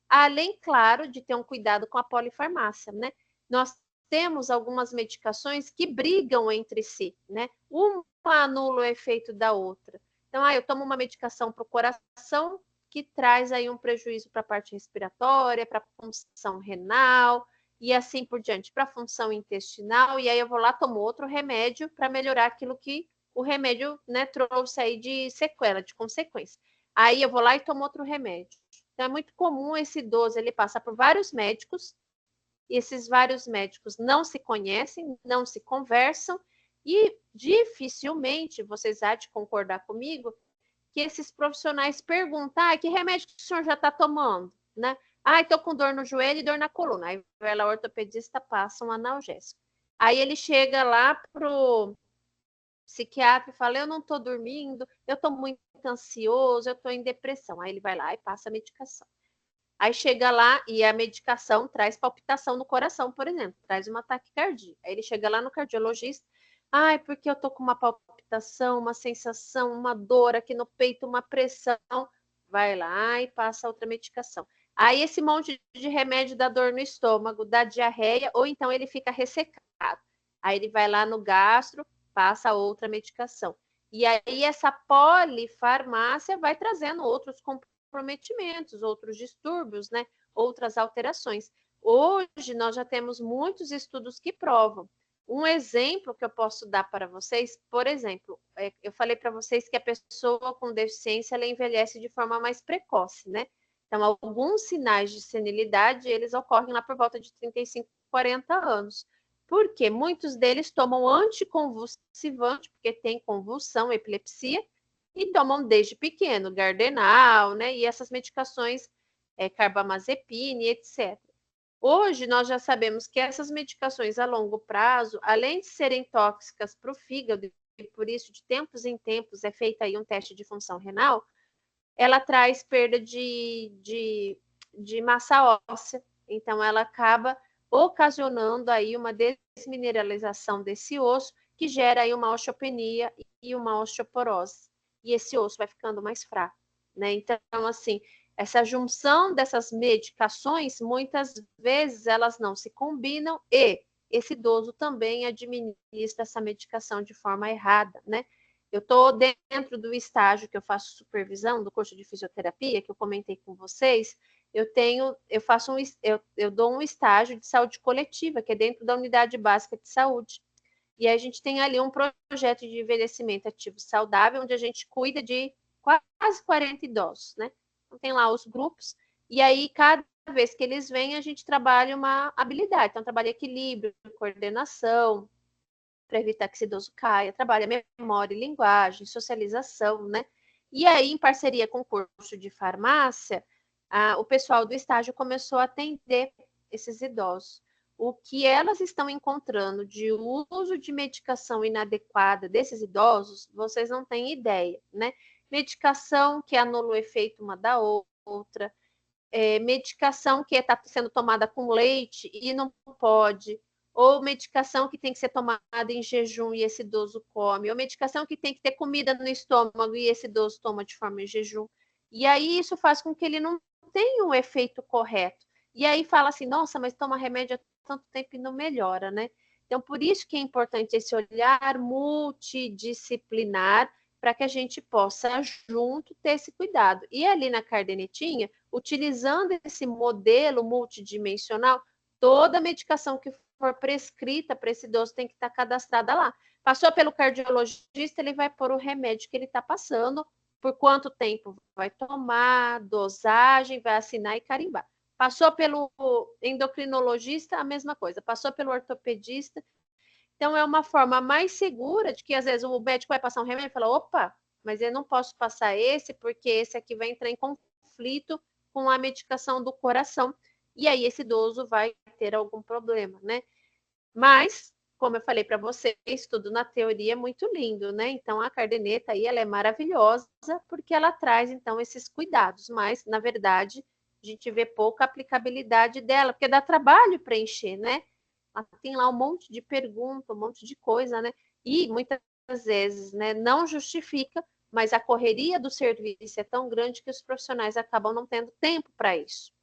Além, claro, de ter um cuidado com a polifarmácia, né? Nós temos algumas medicações que brigam entre si, né? Uma anula o efeito da outra. Então, eu tomo uma medicação para o coração que traz aí um prejuízo para a parte respiratória, para a função renal e assim por diante, para a função intestinal, e aí eu vou lá, tomo outro remédio para melhorar aquilo que o remédio, né, trouxe aí de sequela, de consequência. Aí eu vou lá e tomo outro remédio. Então, é muito comum esse idoso, ele passar por vários médicos, e esses vários médicos não se conhecem, não se conversam, e dificilmente, vocês há de concordar comigo, que esses profissionais perguntam, que remédio que o senhor já está tomando? Né? Estou com dor no joelho e dor na coluna. Aí vai lá, o ortopedista passa um analgésico. Aí ele chega lá pro psiquiatra e fala, eu não estou dormindo, eu estou muito ansioso, eu estou em depressão. Aí ele vai lá e passa a medicação. Aí chega lá e a medicação traz palpitação no coração, por exemplo, traz uma taquicardia. Aí ele chega lá no cardiologista, porque eu tô com uma palpitação, uma sensação, uma dor aqui no peito, uma pressão. Vai lá e passa outra medicação. Aí esse monte de remédio dá dor no estômago, dá diarreia, ou então ele fica ressecado. Aí ele vai lá no gastro, passa outra medicação. E aí essa polifarmácia vai trazendo outros comprometimentos, outros distúrbios, né? Outras alterações. Hoje nós já temos muitos estudos que provam. Um exemplo que eu posso dar para vocês, por exemplo, eu falei para vocês que a pessoa com deficiência ela envelhece de forma mais precoce, né? Então, alguns sinais de senilidade, eles ocorrem lá por volta de 35, 40 anos. Porque muitos deles tomam anticonvulsivante, porque tem convulsão, epilepsia, e tomam desde pequeno, Gardenal, né? E essas medicações, carbamazepine, etc. Hoje, nós já sabemos que essas medicações a longo prazo, além de serem tóxicas para o fígado, e por isso, de tempos em tempos, é feito aí um teste de função renal, ela traz perda de massa óssea. Então, ela acaba ocasionando aí uma desmineralização desse osso, que gera aí uma osteopenia e uma osteoporose. E esse osso vai ficando mais fraco, né? Então, assim, essa junção dessas medicações, muitas vezes elas não se combinam e esse idoso também administra essa medicação de forma errada, né? Eu estou dentro do estágio que eu faço supervisão do curso de fisioterapia, que eu comentei com vocês. Eu dou um estágio de saúde coletiva, que é dentro da unidade básica de saúde. E a gente tem ali um projeto de envelhecimento ativo saudável, onde a gente cuida de quase 40 idosos, né? Então, tem lá os grupos, e aí cada vez que eles vêm, a gente trabalha uma habilidade. Então, trabalha equilíbrio, coordenação, para evitar que esse idoso caia, trabalha memória e linguagem, socialização, né? E aí, em parceria com o curso de farmácia, o pessoal do estágio começou a atender esses idosos. O que elas estão encontrando de uso de medicação inadequada desses idosos, vocês não têm ideia, né? Medicação que anula o efeito uma da outra, medicação que está sendo tomada com leite e não pode, ou medicação que tem que ser tomada em jejum e esse idoso come, ou medicação que tem que ter comida no estômago e esse idoso toma de forma em jejum. E aí isso faz com que ele não tenha o efeito correto. E aí fala assim, nossa, mas toma remédio há tanto tempo e não melhora, né? Então, por isso que é importante esse olhar multidisciplinar para que a gente possa junto ter esse cuidado. E ali na cardenetinha, utilizando esse modelo multidimensional, toda medicação que for prescrita para esse idoso tem que estar cadastrada lá. Passou pelo cardiologista, ele vai pôr o remédio que ele está passando, por quanto tempo vai tomar, dosagem, vai assinar e carimbar. Passou pelo endocrinologista, a mesma coisa. Passou pelo ortopedista. Então, é uma forma mais segura de que, às vezes, o médico vai passar um remédio e fala, opa, mas eu não posso passar esse, porque esse aqui vai entrar em conflito com a medicação do coração. E aí, esse idoso vai ter algum problema, né? Mas, como eu falei para vocês, tudo na teoria é muito lindo, né? Então, a cardeneta aí, ela é maravilhosa, porque ela traz, então, esses cuidados. Mas, na verdade, a gente vê pouca aplicabilidade dela, porque dá trabalho preencher, né? Tem lá um monte de pergunta, um monte de coisa, né? E muitas vezes, né, não justifica, mas a correria do serviço é tão grande que os profissionais acabam não tendo tempo para isso.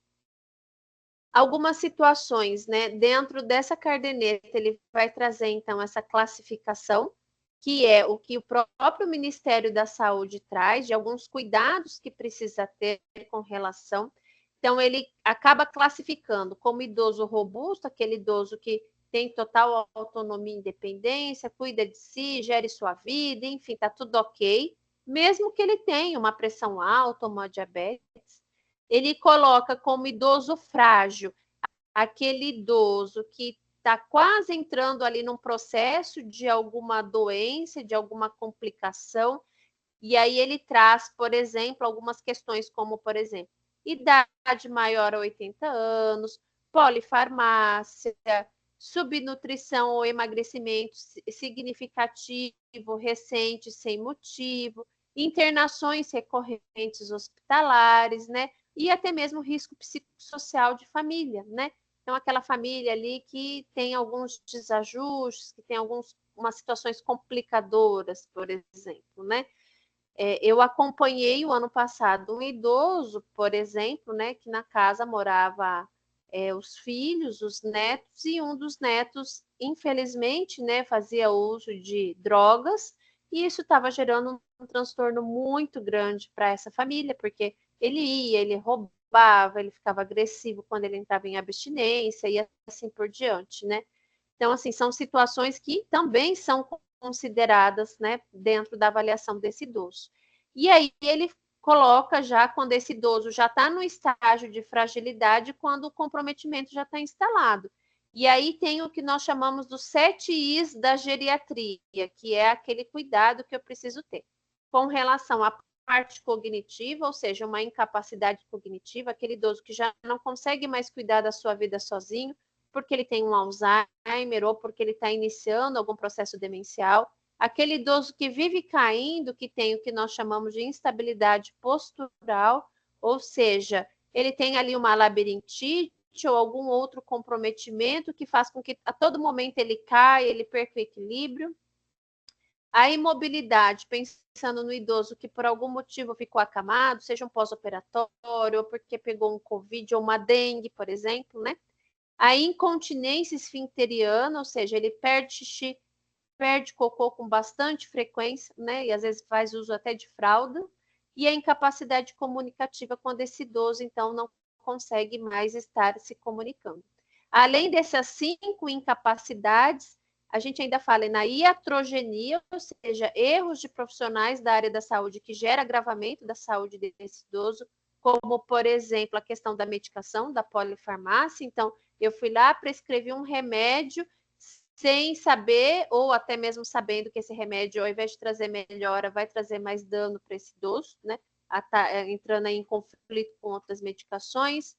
Algumas situações, né, dentro dessa caderneta, ele vai trazer, então, essa classificação, que é o que o próprio Ministério da Saúde traz, de alguns cuidados que precisa ter com relação. Então, ele acaba classificando como idoso robusto, aquele idoso que tem total autonomia e independência, cuida de si, gere sua vida, enfim, está tudo ok, mesmo que ele tenha uma pressão alta, uma diabetes. Ele coloca como idoso frágil, aquele idoso que está quase entrando ali num processo de alguma doença, de alguma complicação, e aí ele traz, por exemplo, algumas questões como, por exemplo, idade maior a 80 anos, polifarmácia, subnutrição ou emagrecimento significativo, recente, sem motivo, internações recorrentes hospitalares, né? E até mesmo risco psicossocial de família, né? Então, aquela família ali que tem alguns desajustes, que tem algumas situações complicadoras, por exemplo, né? Eu acompanhei o ano passado um idoso, por exemplo, né, que na casa morava os filhos, os netos, e um dos netos, infelizmente, né, fazia uso de drogas, e isso estava gerando um transtorno muito grande para essa família, porque ele ia, ele roubava, ele ficava agressivo quando ele entrava em abstinência e assim por diante, né? Então, assim, são situações que também são consideradas, né, dentro da avaliação desse idoso. E aí ele coloca já quando esse idoso já está no estágio de fragilidade, quando o comprometimento já está instalado. E aí tem o que nós chamamos dos 7 Is da geriatria, que é aquele cuidado que eu preciso ter com relação à parte cognitiva, ou seja, uma incapacidade cognitiva, aquele idoso que já não consegue mais cuidar da sua vida sozinho, porque ele tem um Alzheimer ou porque ele está iniciando algum processo demencial. Aquele idoso que vive caindo, que tem o que nós chamamos de instabilidade postural, ou seja, ele tem ali uma labirintite ou algum outro comprometimento que faz com que a todo momento ele caia, ele perca o equilíbrio. A imobilidade, pensando no idoso que por algum motivo ficou acamado, seja um pós-operatório, ou porque pegou um Covid ou uma dengue, por exemplo, né? A incontinência esfincteriana, ou seja, ele perde xixi, perde cocô com bastante frequência, né? E às vezes faz uso até de fralda. E a incapacidade comunicativa, quando esse idoso, então, não consegue mais estar se comunicando. Além dessas 5 incapacidades, a gente ainda fala na iatrogenia, ou seja, erros de profissionais da área da saúde que gera agravamento da saúde desse idoso, como, por exemplo, a questão da medicação, da polifarmácia. Então, eu fui lá, prescrevi um remédio sem saber, ou até mesmo sabendo que esse remédio, ao invés de trazer melhora, vai trazer mais dano para esse idoso, né? Entrando aí em conflito com outras medicações,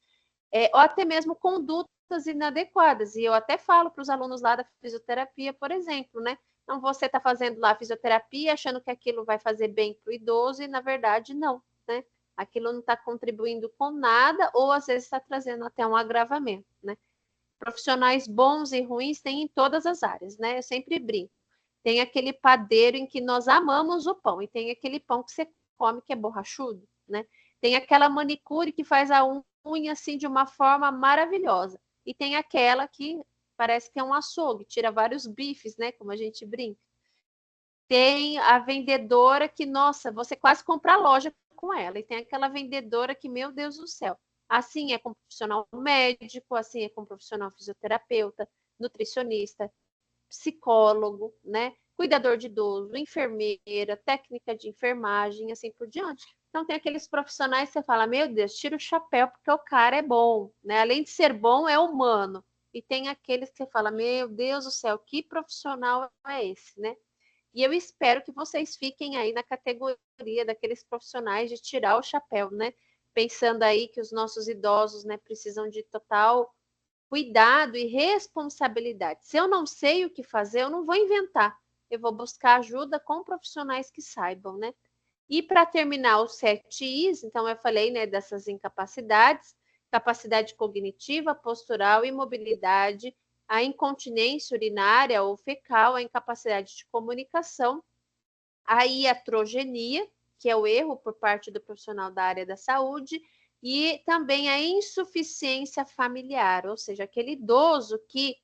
ou até mesmo condutas inadequadas. E eu até falo para os alunos lá da fisioterapia, por exemplo, né? Então, você está fazendo lá fisioterapia achando que aquilo vai fazer bem para o idoso e, na verdade, não, né? Aquilo não está contribuindo com nada ou, às vezes, está trazendo até um agravamento, né? Profissionais bons e ruins tem em todas as áreas, né? Eu sempre brinco. Tem aquele padeiro em que nós amamos o pão e tem aquele pão que você come que é borrachudo, né? Tem aquela manicure que faz a unha assim de uma forma maravilhosa e tem aquela que parece que é um açougue, tira vários bifes, né? Como a gente brinca. Tem a vendedora que, nossa, você quase compra a loja com ela. E tem aquela vendedora que, meu Deus do céu, assim é com profissional médico, assim é com profissional fisioterapeuta, nutricionista, psicólogo, né? Cuidador de idoso, enfermeira, técnica de enfermagem, assim por diante. Então tem aqueles profissionais que você fala, meu Deus, tira o chapéu porque o cara é bom, né? Além de ser bom, é humano. E tem aqueles que você fala, meu Deus do céu, que profissional é esse, né? E eu espero que vocês fiquem aí na categoria daqueles profissionais de tirar o chapéu, né? Pensando aí que os nossos idosos, né, precisam de total cuidado e responsabilidade. Se eu não sei o que fazer, eu não vou inventar. Eu vou buscar ajuda com profissionais que saibam, né? E para terminar os 7 Is, então eu falei, né, dessas incapacidades, capacidade cognitiva, postural e mobilidade, a incontinência urinária ou fecal, a incapacidade de comunicação, a iatrogenia, que é o erro por parte do profissional da área da saúde, e também a insuficiência familiar, ou seja, aquele idoso que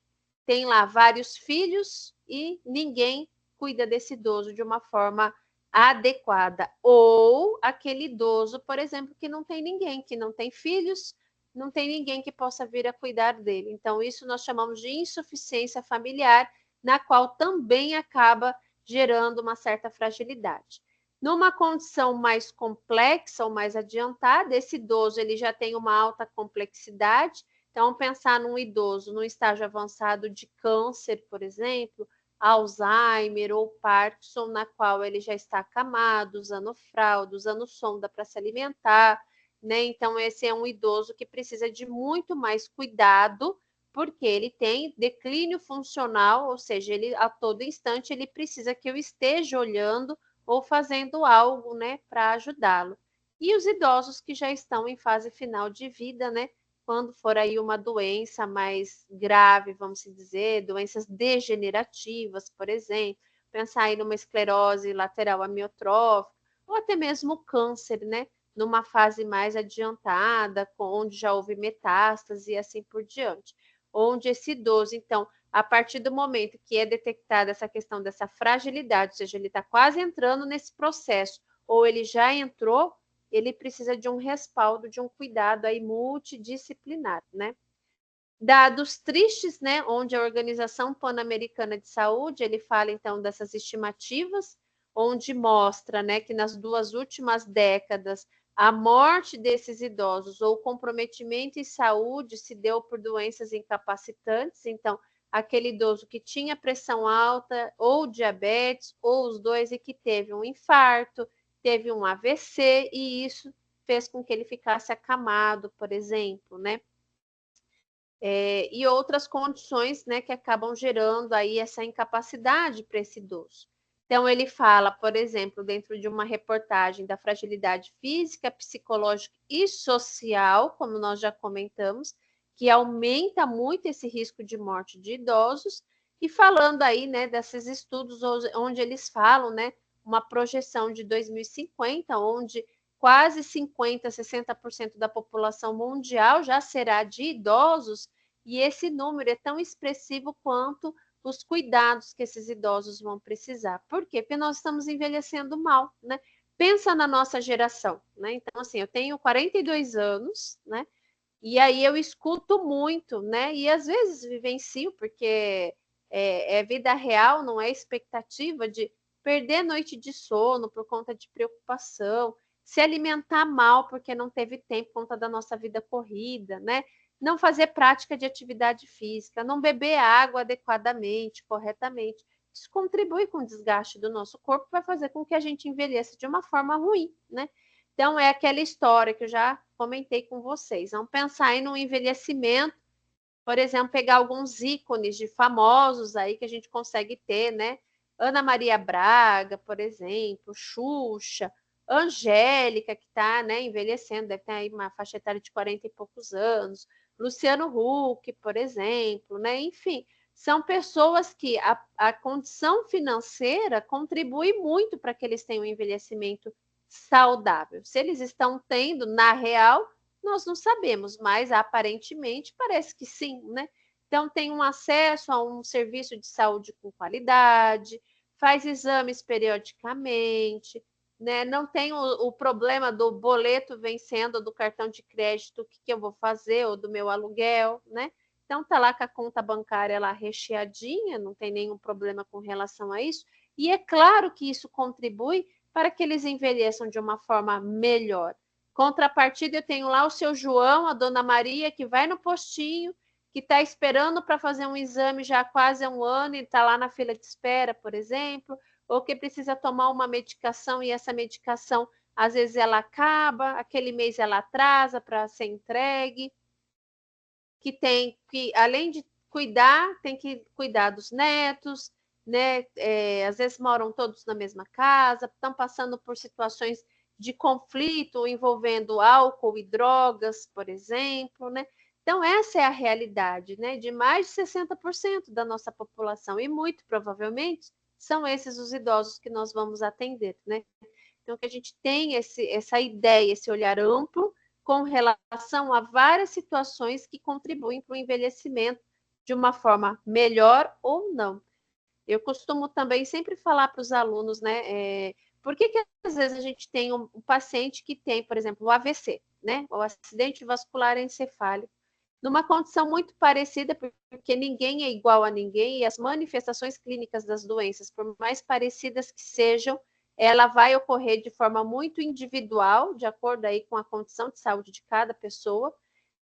tem lá vários filhos e ninguém cuida desse idoso de uma forma adequada. Ou aquele idoso, por exemplo, que não tem ninguém, que não tem filhos, não tem ninguém que possa vir a cuidar dele. Então, isso nós chamamos de insuficiência familiar, na qual também acaba gerando uma certa fragilidade. Numa condição mais complexa ou mais adiantada, esse idoso ele já tem uma alta complexidade. Então, pensar num idoso num estágio avançado de câncer, por exemplo, Alzheimer ou Parkinson, na qual ele já está acamado, usando fralda, usando sonda para se alimentar, né? Então, esse é um idoso que precisa de muito mais cuidado, porque ele tem declínio funcional, ou seja, ele a todo instante ele precisa que eu esteja olhando ou fazendo algo, né, para ajudá-lo. E os idosos que já estão em fase final de vida, né, quando for aí uma doença mais grave, vamos dizer, doenças degenerativas, por exemplo, pensar aí numa esclerose lateral amiotrófica, ou até mesmo câncer, né, numa fase mais adiantada, onde já houve metástase e assim por diante. Onde esse idoso, então, a partir do momento que é detectada essa questão dessa fragilidade, ou seja, ele está quase entrando nesse processo, ou ele já entrou, ele precisa de um respaldo, de um cuidado aí multidisciplinar, né? Dados tristes, né, onde a Organização Pan-Americana de Saúde, ele fala então dessas estimativas, onde mostra, né, que nas 2 últimas décadas A morte desses idosos ou comprometimento em saúde se deu por doenças incapacitantes, então, aquele idoso que tinha pressão alta ou diabetes, ou os dois, e que teve um infarto, teve um AVC, e isso fez com que ele ficasse acamado, por exemplo, né? E outras condições, né, que acabam gerando aí essa incapacidade para esse idoso. Então, ele fala, por exemplo, dentro de uma reportagem da fragilidade física, psicológica e social, como nós já comentamos, que aumenta muito esse risco de morte de idosos, e falando aí, né, desses estudos onde eles falam, né, uma projeção de 2050, onde quase 50, 60% da população mundial já será de idosos, e esse número é tão expressivo quanto os cuidados que esses idosos vão precisar. Por quê? Porque nós estamos envelhecendo mal, né? Pensa na nossa geração, né? Então, assim, eu tenho 42 anos, né? E aí eu escuto muito, né? E às vezes vivencio, porque é vida real, não é expectativa de perder noite de sono por conta de preocupação, se alimentar mal porque não teve tempo por conta da nossa vida corrida, né? Não fazer prática de atividade física, não beber água adequadamente, corretamente. Isso contribui com o desgaste do nosso corpo, vai fazer com que a gente envelheça de uma forma ruim, né? Então, é aquela história que eu já comentei com vocês. Vamos pensar aí no envelhecimento, por exemplo, pegar alguns ícones de famosos aí que a gente consegue ter, né? Ana Maria Braga, por exemplo, Xuxa, Angélica, que está, né, envelhecendo, deve ter aí uma faixa etária de 40 e poucos anos, Luciano Huck, por exemplo, né? Enfim, são pessoas que a condição financeira contribui muito para que eles tenham um envelhecimento saudável. Se eles estão tendo, na real, nós não sabemos, mas aparentemente parece que sim, né? Então, tem um acesso a um serviço de saúde com qualidade, faz exames periodicamente, né? Não tem o problema do boleto vencendo do cartão de crédito, o que, que eu vou fazer, ou do meu aluguel, né? Então, tá lá com a conta bancária lá recheadinha, não tem nenhum problema com relação a isso. E é claro que isso contribui para que eles envelheçam de uma forma melhor. Contrapartida, eu tenho lá o seu João, a dona Maria, que vai no postinho, que está esperando para fazer um exame já há quase um ano e está lá na fila de espera, por exemplo, ou que precisa tomar uma medicação e essa medicação, às vezes, ela acaba, aquele mês ela atrasa para ser entregue, que tem que, além de cuidar, tem que cuidar dos netos, né? Às vezes moram todos na mesma casa, estão passando por situações de conflito envolvendo álcool e drogas, por exemplo, né? Então, essa é a realidade, né? De mais de 60% da nossa população, e muito provavelmente são esses os idosos que nós vamos atender, né? Então, que a gente tem essa ideia, esse olhar amplo com relação a várias situações que contribuem para o envelhecimento de uma forma melhor ou não. Eu costumo também sempre falar para os alunos, né? Por que às vezes a gente tem um paciente que tem, por exemplo, o AVC, né? O acidente vascular encefálico, numa condição muito parecida, porque ninguém é igual a ninguém e as manifestações clínicas das doenças, por mais parecidas que sejam, ela vai ocorrer de forma muito individual, de acordo aí com a condição de saúde de cada pessoa.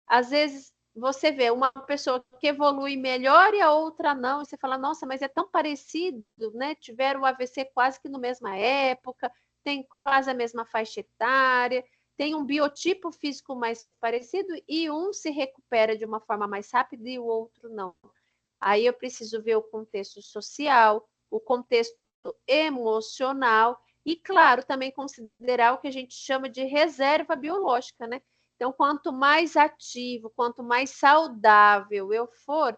Às vezes você vê uma pessoa que evolui melhor e a outra não, e você fala, nossa, mas é tão parecido, né? Tiveram o AVC quase que na mesma época, tem quase a mesma faixa etária, tem um biotipo físico mais parecido e um se recupera de uma forma mais rápida e o outro não. Aí eu preciso ver o contexto social, o contexto emocional e, claro, também considerar o que a gente chama de reserva biológica, né? Então, quanto mais ativo, quanto mais saudável eu for,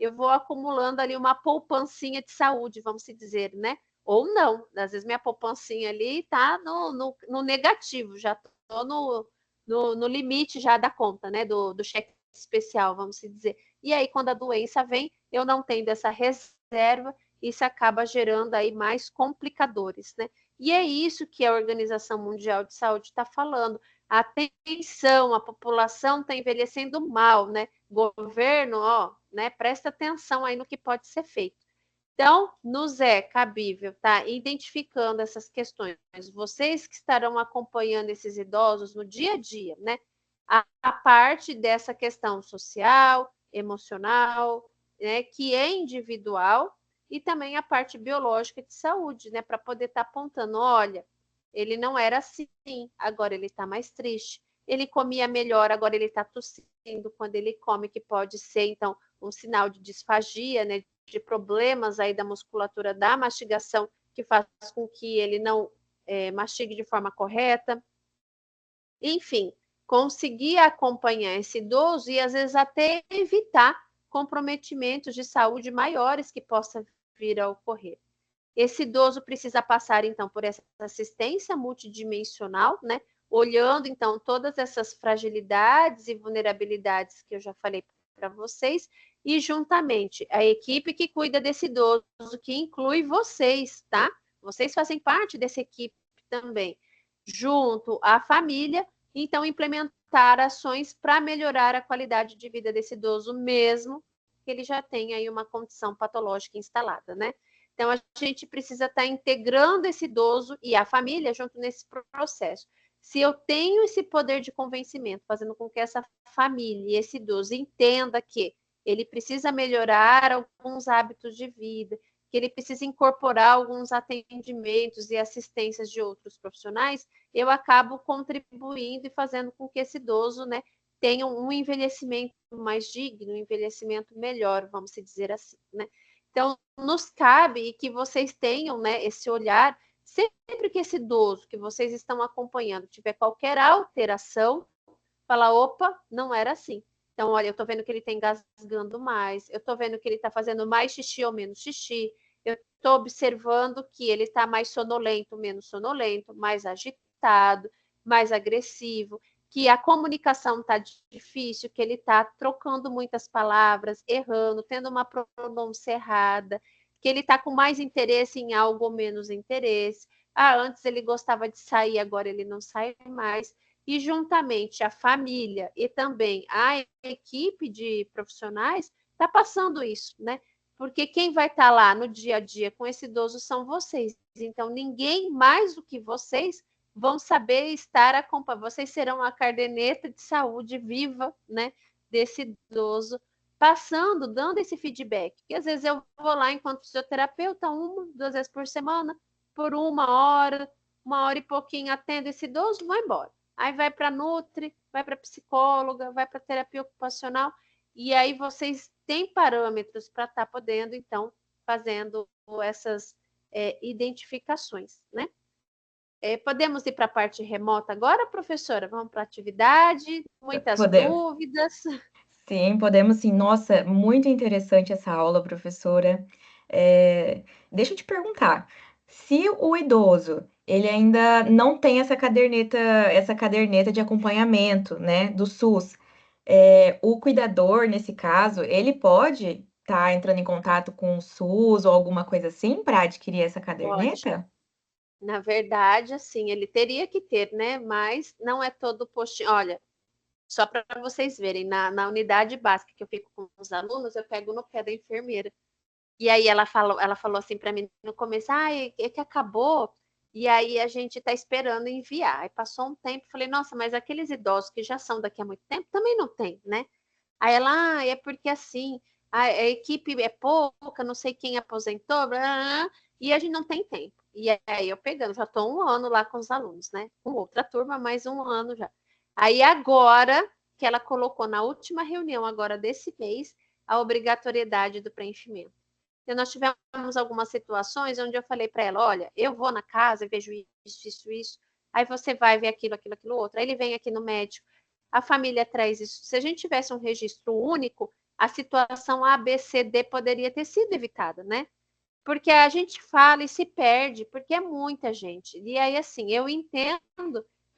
eu vou acumulando ali uma poupancinha de saúde, vamos dizer, né? Ou não, às vezes minha poupancinha ali está no negativo, já estou no limite já da conta, né? Do cheque especial, vamos dizer. E aí, quando a doença vem, eu não tenho essa reserva, isso acaba gerando aí mais complicadores, né? E é isso que a Organização Mundial de Saúde está falando. Atenção, a população está envelhecendo mal, né? Governo, ó, né? Presta atenção aí no que pode ser feito. Então, nos é cabível, tá? Identificando essas questões. Vocês que estarão acompanhando esses idosos no dia a dia, né? A parte dessa questão social, emocional, né? Que é individual, e também a parte biológica de saúde, né? Para poder estar apontando, olha, ele não era assim, agora ele está mais triste. Ele comia melhor, agora ele está tossindo quando ele come, que pode ser, então, um sinal de disfagia, né? De problemas aí da musculatura da mastigação, que faz com que ele não mastigue de forma correta. Enfim, conseguir acompanhar esse idoso e às vezes até evitar comprometimentos de saúde maiores que possam vir a ocorrer. Esse idoso precisa passar, então, por essa assistência multidimensional, né? Olhando, então, todas essas fragilidades e vulnerabilidades que eu já falei para vocês, e juntamente a equipe que cuida desse idoso, que inclui vocês, tá? Vocês fazem parte dessa equipe também, junto à família, então implementar ações para melhorar a qualidade de vida desse idoso, mesmo que ele já tenha aí uma condição patológica instalada, né? Então, a gente precisa estar integrando esse idoso e a família junto nesse processo. Se eu tenho esse poder de convencimento, fazendo com que essa família e esse idoso entenda que ele precisa melhorar alguns hábitos de vida, que ele precisa incorporar alguns atendimentos e assistências de outros profissionais, eu acabo contribuindo e fazendo com que esse idoso, né, tenha um envelhecimento mais digno, um envelhecimento melhor, vamos dizer assim, né? Então, nos cabe que vocês tenham, né, esse olhar, sempre que esse idoso que vocês estão acompanhando tiver qualquer alteração, falar, opa, não era assim. Então, olha, eu estou vendo que ele está engasgando mais, eu estou vendo que ele está fazendo mais xixi ou menos xixi, eu estou observando que ele está mais sonolento, menos sonolento, mais agitado, mais agressivo, que a comunicação está difícil, que ele está trocando muitas palavras, errando, tendo uma pronúncia errada, que ele está com mais interesse em algo ou menos interesse. Ah, antes ele gostava de sair, agora ele não sai mais. E juntamente a família e também a equipe de profissionais está passando isso, né? Porque quem vai estar lá no dia a dia com esse idoso são vocês. Então, ninguém mais do que vocês vão saber estar acompanhando. Vocês serão a caderneta de saúde viva, né, desse idoso, passando, dando esse feedback. E às vezes eu vou lá enquanto fisioterapeuta, 1, 2 vezes por semana, por 1 hora e pouquinho, atendo esse idoso, vou embora. Aí vai para Nutri, vai para psicóloga, vai para terapia ocupacional, e aí vocês têm parâmetros para estar podendo, então, fazendo essas identificações, né? Podemos ir para a parte remota agora, professora? Vamos para a atividade? Muitas Podemos. dúvidas? Sim, podemos sim. Nossa, muito interessante essa aula, professora. Deixa eu te perguntar, se o idoso ele ainda não tem essa caderneta de acompanhamento, né, do SUS, o cuidador, nesse caso, ele pode estar entrando em contato com o SUS ou alguma coisa assim para adquirir essa Pode. caderneta? Na verdade, assim, ele teria que ter, né? Mas não é todo postinho. Olha, só para vocês verem, na unidade básica que eu fico com os alunos, eu pego no pé da enfermeira. E aí ela falou assim para mim no começo, é que acabou, e aí a gente está esperando enviar. Aí passou um tempo, falei, nossa, mas aqueles idosos que já são daqui a muito tempo também não tem, né? Aí ela, é porque assim, a equipe é pouca, não sei quem aposentou, blá, blá, blá, e a gente não tem tempo. E aí eu pegando, já estou 1 ano lá com os alunos, né? Com outra turma, mais 1 ano já. Aí agora que ela colocou na última reunião agora desse mês a obrigatoriedade do preenchimento. Então, nós tivemos algumas situações onde eu falei para ela, olha, eu vou na casa e vejo isso, aí você vai ver aquilo, outro, aí ele vem aqui no médico, a família traz isso. Se a gente tivesse um registro único, a situação A, B, C, D poderia ter sido evitada, né? Porque a gente fala e se perde, porque é muita gente. E aí, assim, eu entendo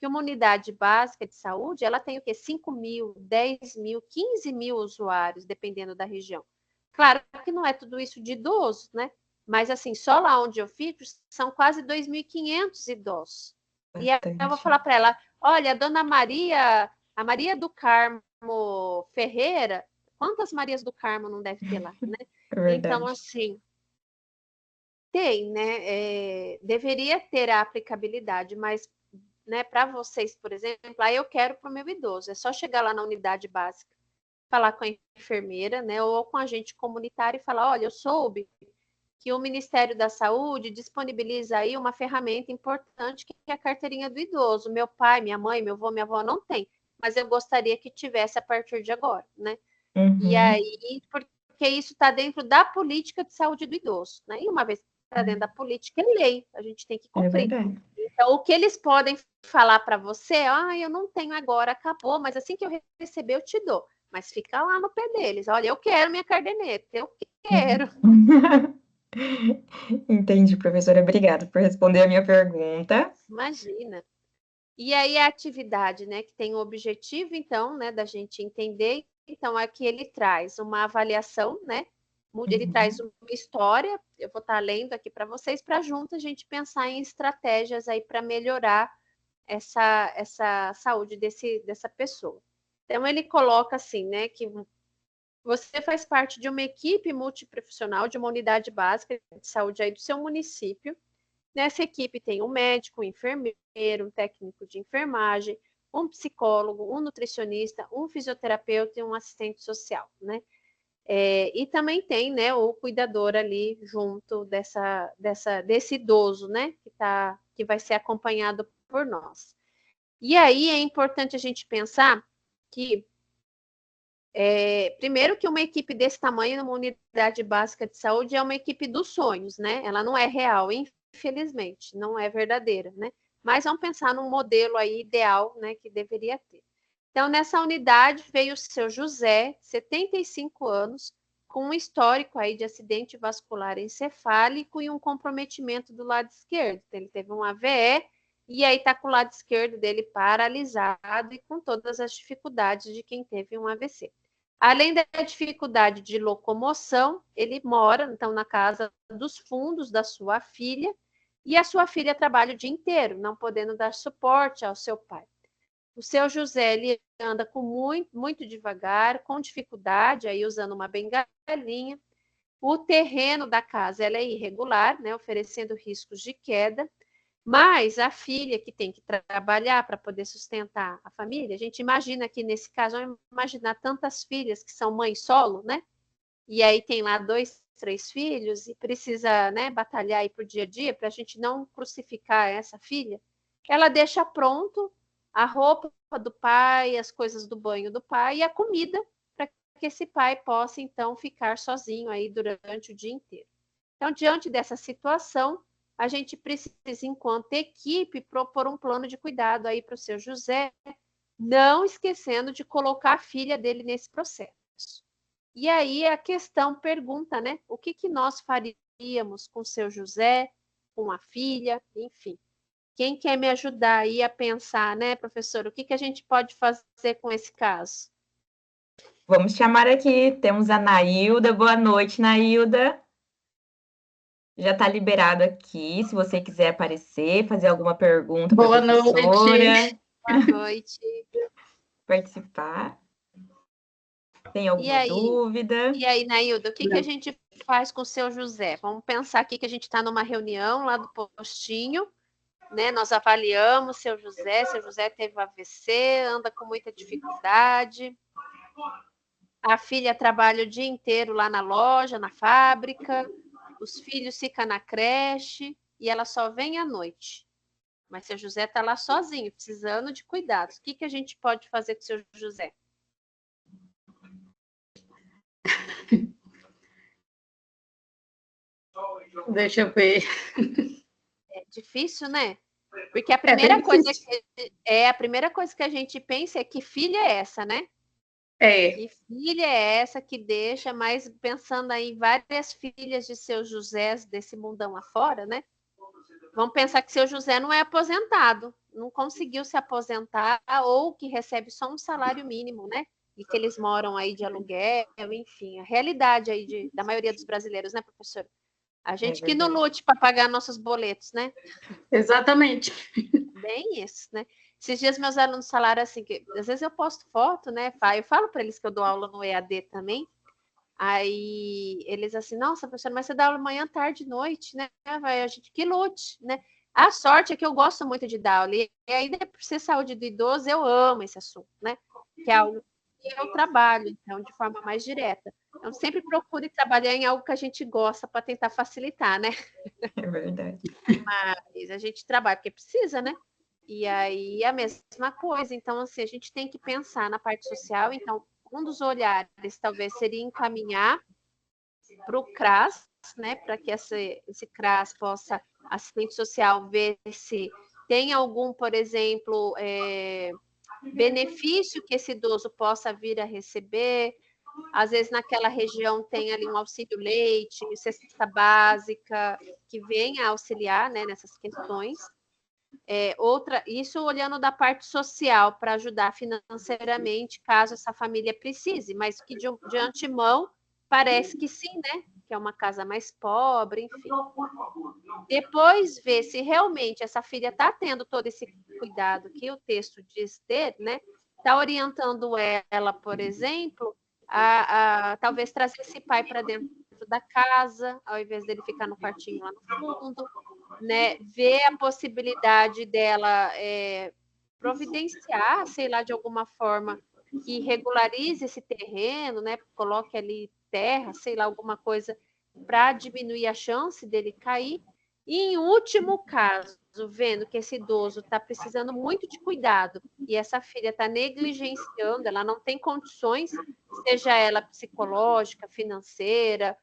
que uma unidade básica de saúde, ela tem o quê? 5 mil, 10 mil, 15 mil usuários, dependendo da região. Claro que não é tudo isso de idosos, né? Mas, assim, só lá onde eu fico, são quase 2.500 idosos. E aí eu vou Bastante. falar para ela, olha, a dona Maria, a Maria do Carmo Ferreira, quantas Marias do Carmo não deve ter lá, né? É Então, verdade. assim, Tem, né? Deveria ter a aplicabilidade, mas, né, para vocês, por exemplo, aí eu quero para o meu idoso, é só chegar lá na unidade básica, falar com a enfermeira, né, ou com a agente comunitário e falar, olha, eu soube que o Ministério da Saúde disponibiliza aí uma ferramenta importante que é a carteirinha do idoso. Meu pai, minha mãe, meu avô, minha avó não tem, mas eu gostaria que tivesse a partir de agora, né? E Uhum. aí, porque isso está dentro da política de saúde do idoso, né? E uma vez que está dentro da política, é lei, a gente tem que É cumprir. verdade. Então, o que eles podem falar para você, eu não tenho agora, acabou, mas assim que eu receber, eu te dou. Mas fica lá no pé deles, olha, eu quero minha caderneta, eu quero. Entendi, professora. Obrigada por responder a minha pergunta. Imagina. E aí a atividade, né, que tem o objetivo, então, né, da gente entender, então aqui ele traz uma avaliação, né, ele traz Uhum. uma história, eu vou estar lendo aqui para vocês, para junto a gente pensar em estratégias aí para melhorar essa saúde dessa pessoa. Então ele coloca assim, né, que você faz parte de uma equipe multiprofissional de uma unidade básica de saúde aí do seu município. Nessa equipe tem um médico, um enfermeiro, um técnico de enfermagem, um psicólogo, um nutricionista, um fisioterapeuta e um assistente social, né? E também tem, né, o cuidador ali junto desse idoso, né, que vai ser acompanhado por nós. E aí é importante a gente pensar que primeiro que uma equipe desse tamanho numa unidade básica de saúde é uma equipe dos sonhos, né? Ela não é real, infelizmente, não é verdadeira, né? Mas vamos pensar num modelo aí ideal, né, que deveria ter. Então, nessa unidade veio o seu José, 75 anos, com um histórico aí de acidente vascular encefálico e um comprometimento do lado esquerdo. Ele teve um AVE e aí está com o lado esquerdo dele paralisado e com todas as dificuldades de quem teve um AVC. Além da dificuldade de locomoção, ele mora, então, na casa dos fundos da sua filha, e a sua filha trabalha o dia inteiro, não podendo dar suporte ao seu pai. O seu José, ele anda com muito devagar, com dificuldade, aí usando uma bengalinha. O terreno da casa ela é irregular, né, oferecendo riscos de queda. Mas a filha que tem que trabalhar para poder sustentar a família, a gente imagina que nesse caso, vamos imaginar tantas filhas que são mães solo, né? E aí tem lá 2, 3 filhos e precisa, né, batalhar aí para o dia a dia para a gente não crucificar essa filha. Ela deixa pronto a roupa do pai, as coisas do banho do pai e a comida para que esse pai possa então ficar sozinho aí durante o dia inteiro. Então, diante dessa situação, a gente precisa, enquanto equipe, propor um plano de cuidado aí para o seu José, não esquecendo de colocar a filha dele nesse processo. E aí a questão pergunta, né? O que nós faríamos com o seu José, com a filha, enfim. Quem quer me ajudar aí a pensar, né, professor? O que a gente pode fazer com esse caso? Vamos chamar aqui. Temos a Nailda. Boa noite, Nailda. Já está liberado aqui. Se você quiser aparecer, fazer alguma pergunta para a Boa noite. professora, Boa noite. participar. Tem E alguma aí? dúvida? E aí, Nailda, o que a gente faz com o seu José? Vamos pensar aqui que a gente está numa reunião lá do postinho, né? Nós avaliamos seu José teve AVC, anda com muita dificuldade. A filha trabalha o dia inteiro lá na loja, na fábrica, os filhos ficam na creche e ela só vem à noite. Mas seu José está lá sozinho, precisando de cuidados. O que a gente pode fazer com o seu José? Deixa eu ver. É difícil, né? Porque a Bem primeira coisa difícil. a primeira coisa que a gente pensa é que filha é essa, né? É, Que filha é essa que deixa, mas pensando aí em várias filhas de seu José desse mundão afora, né? Vamos pensar que seu José não é aposentado, não conseguiu se aposentar ou que recebe só um salário mínimo, né? E que eles moram aí de aluguel, enfim, a realidade aí da maioria dos brasileiros, né, professora? A É gente que não verdade. lute para pagar nossos boletos, né? exatamente. Bem isso, né? Esses dias meus alunos falaram assim, que às vezes eu posto foto, né? Eu falo para eles que eu dou aula no EAD também. Aí eles assim, nossa, professora, mas você dá aula manhã, tarde, noite, né? Vai, a gente que lute, né? A sorte é que eu gosto muito de dar aula, e ainda por ser saúde do idoso, eu amo esse assunto, né? Que é algo que eu trabalho, então, de forma mais direta. Então, sempre procure trabalhar em algo que a gente gosta para tentar facilitar, né? É verdade. Mas a gente trabalha porque precisa, né? E aí a mesma coisa. Então, assim, a gente tem que pensar na parte social. Então, um dos olhares talvez seria encaminhar para o CRAS, né? Para que esse CRAS possa, assistente social, ver se tem algum, por exemplo, benefício que esse idoso possa vir a receber. Às vezes naquela região tem ali um auxílio leite, cesta básica, que venha auxiliar, né, nessas questões. Isso olhando da parte social, para ajudar financeiramente, caso essa família precise, mas que de antemão parece que sim, né? Que é uma casa mais pobre, enfim. Depois ver se realmente essa filha está tendo todo esse cuidado que o texto diz ter, né? Está orientando ela, por exemplo, a talvez trazer esse pai para dentro da casa, ao invés dele ficar no quartinho lá no fundo, né? Ver a possibilidade dela providenciar, sei lá, de alguma forma que regularize esse terreno, né? Coloque ali terra, sei lá, alguma coisa para diminuir a chance dele cair. E, em último caso, vendo que esse idoso está precisando muito de cuidado e essa filha está negligenciando, ela não tem condições, seja ela psicológica, financeira,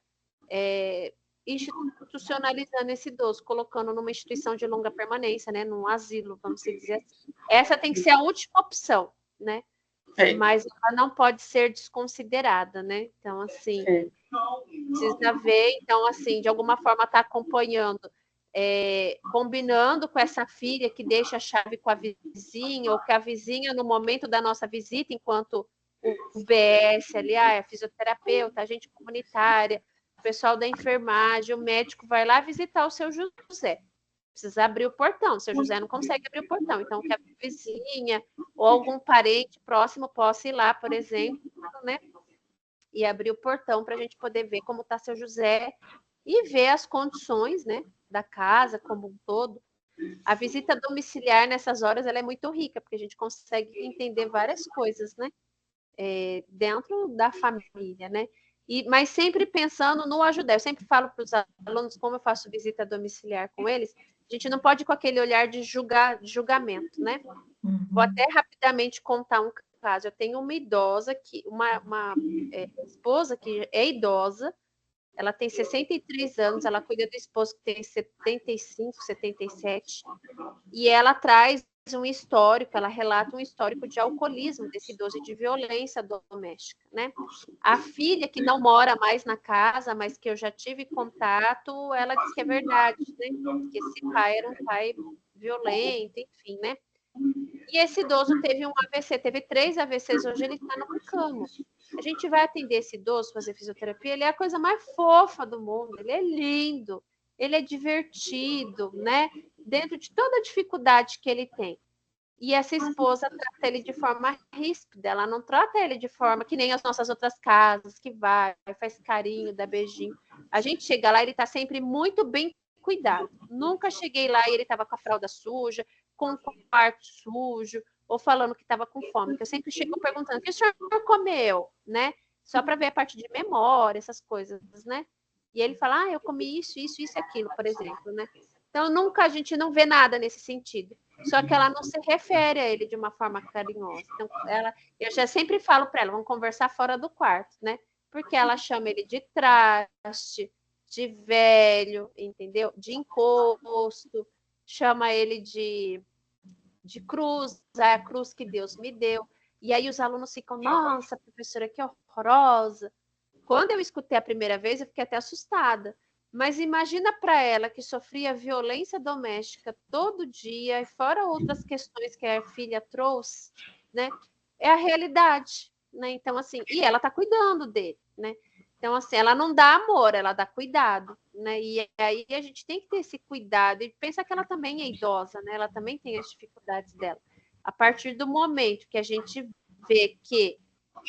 institucionalizando esse idoso, colocando numa instituição de longa permanência, né, num asilo, vamos dizer assim. Essa tem que ser a última opção, né? Mas ela não pode ser desconsiderada, né? Então, assim, precisa ver, então, assim, de alguma forma está acompanhando, combinando com essa filha que deixa a chave com a vizinha, ou que a vizinha, no momento da nossa visita, enquanto o BS ali, a fisioterapeuta, a agente comunitária, o pessoal da enfermagem, o médico vai lá visitar o seu José. Precisa abrir o portão, o seu José não consegue abrir o portão, então que a vizinha ou algum parente próximo possa ir lá, por exemplo, né? E abrir o portão para a gente poder ver como está seu José e ver as condições, né, da casa como um todo. A visita domiciliar nessas horas ela é muito rica, porque a gente consegue entender várias coisas, né, dentro da família, né? Mas sempre pensando no ajudar. Eu sempre falo para os alunos, como eu faço visita domiciliar com eles, a gente não pode ir com aquele olhar de julgamento, né? Uhum. Vou até rapidamente contar um caso. Eu tenho uma idosa, uma esposa que é idosa, ela tem 63 anos, ela cuida do esposo que tem 75, 77, e ela traz um histórico, ela relata um histórico de alcoolismo desse idoso e de violência doméstica, né? A filha, que não mora mais na casa, mas que eu já tive contato, ela diz que é verdade, né? Que esse pai era um pai violento, enfim, né? E esse idoso teve um AVC, teve 3 AVCs, hoje ele está numa cama. A gente vai atender esse idoso, fazer fisioterapia, ele é a coisa mais fofa do mundo, ele é lindo, ele é divertido, né? Dentro de toda a dificuldade que ele tem. E essa esposa trata ele de forma ríspida, ela não trata ele de forma que nem as nossas outras casas, que vai, faz carinho, dá beijinho. A gente chega lá, ele está sempre muito bem cuidado. Nunca cheguei lá e ele estava com a fralda suja, com o quarto sujo, ou falando que estava com fome. Que eu sempre chego perguntando: o que o senhor comeu? Né? Só para ver a parte de memória, essas coisas, né? E ele fala: eu comi isso, isso, isso e aquilo, por exemplo, né? Então, nunca a gente não vê nada nesse sentido. Só que ela não se refere a ele de uma forma carinhosa. Então, eu já sempre falo para ela: vamos conversar fora do quarto, né? Porque ela chama ele de traste, de velho, entendeu? De encosto, chama ele de cruz, a cruz que Deus me deu. E aí os alunos ficam: nossa, professora, que horrorosa. Quando eu escutei a primeira vez, eu fiquei até assustada. Mas imagina para ela que sofria violência doméstica todo dia, e fora outras questões que a filha trouxe, né? É a realidade, né? Então, assim, e ela está cuidando dele, né? Então, assim, ela não dá amor, ela dá cuidado, né? E aí a gente tem que ter esse cuidado e pensar que ela também é idosa, né? Ela também tem as dificuldades dela. A partir do momento que a gente vê que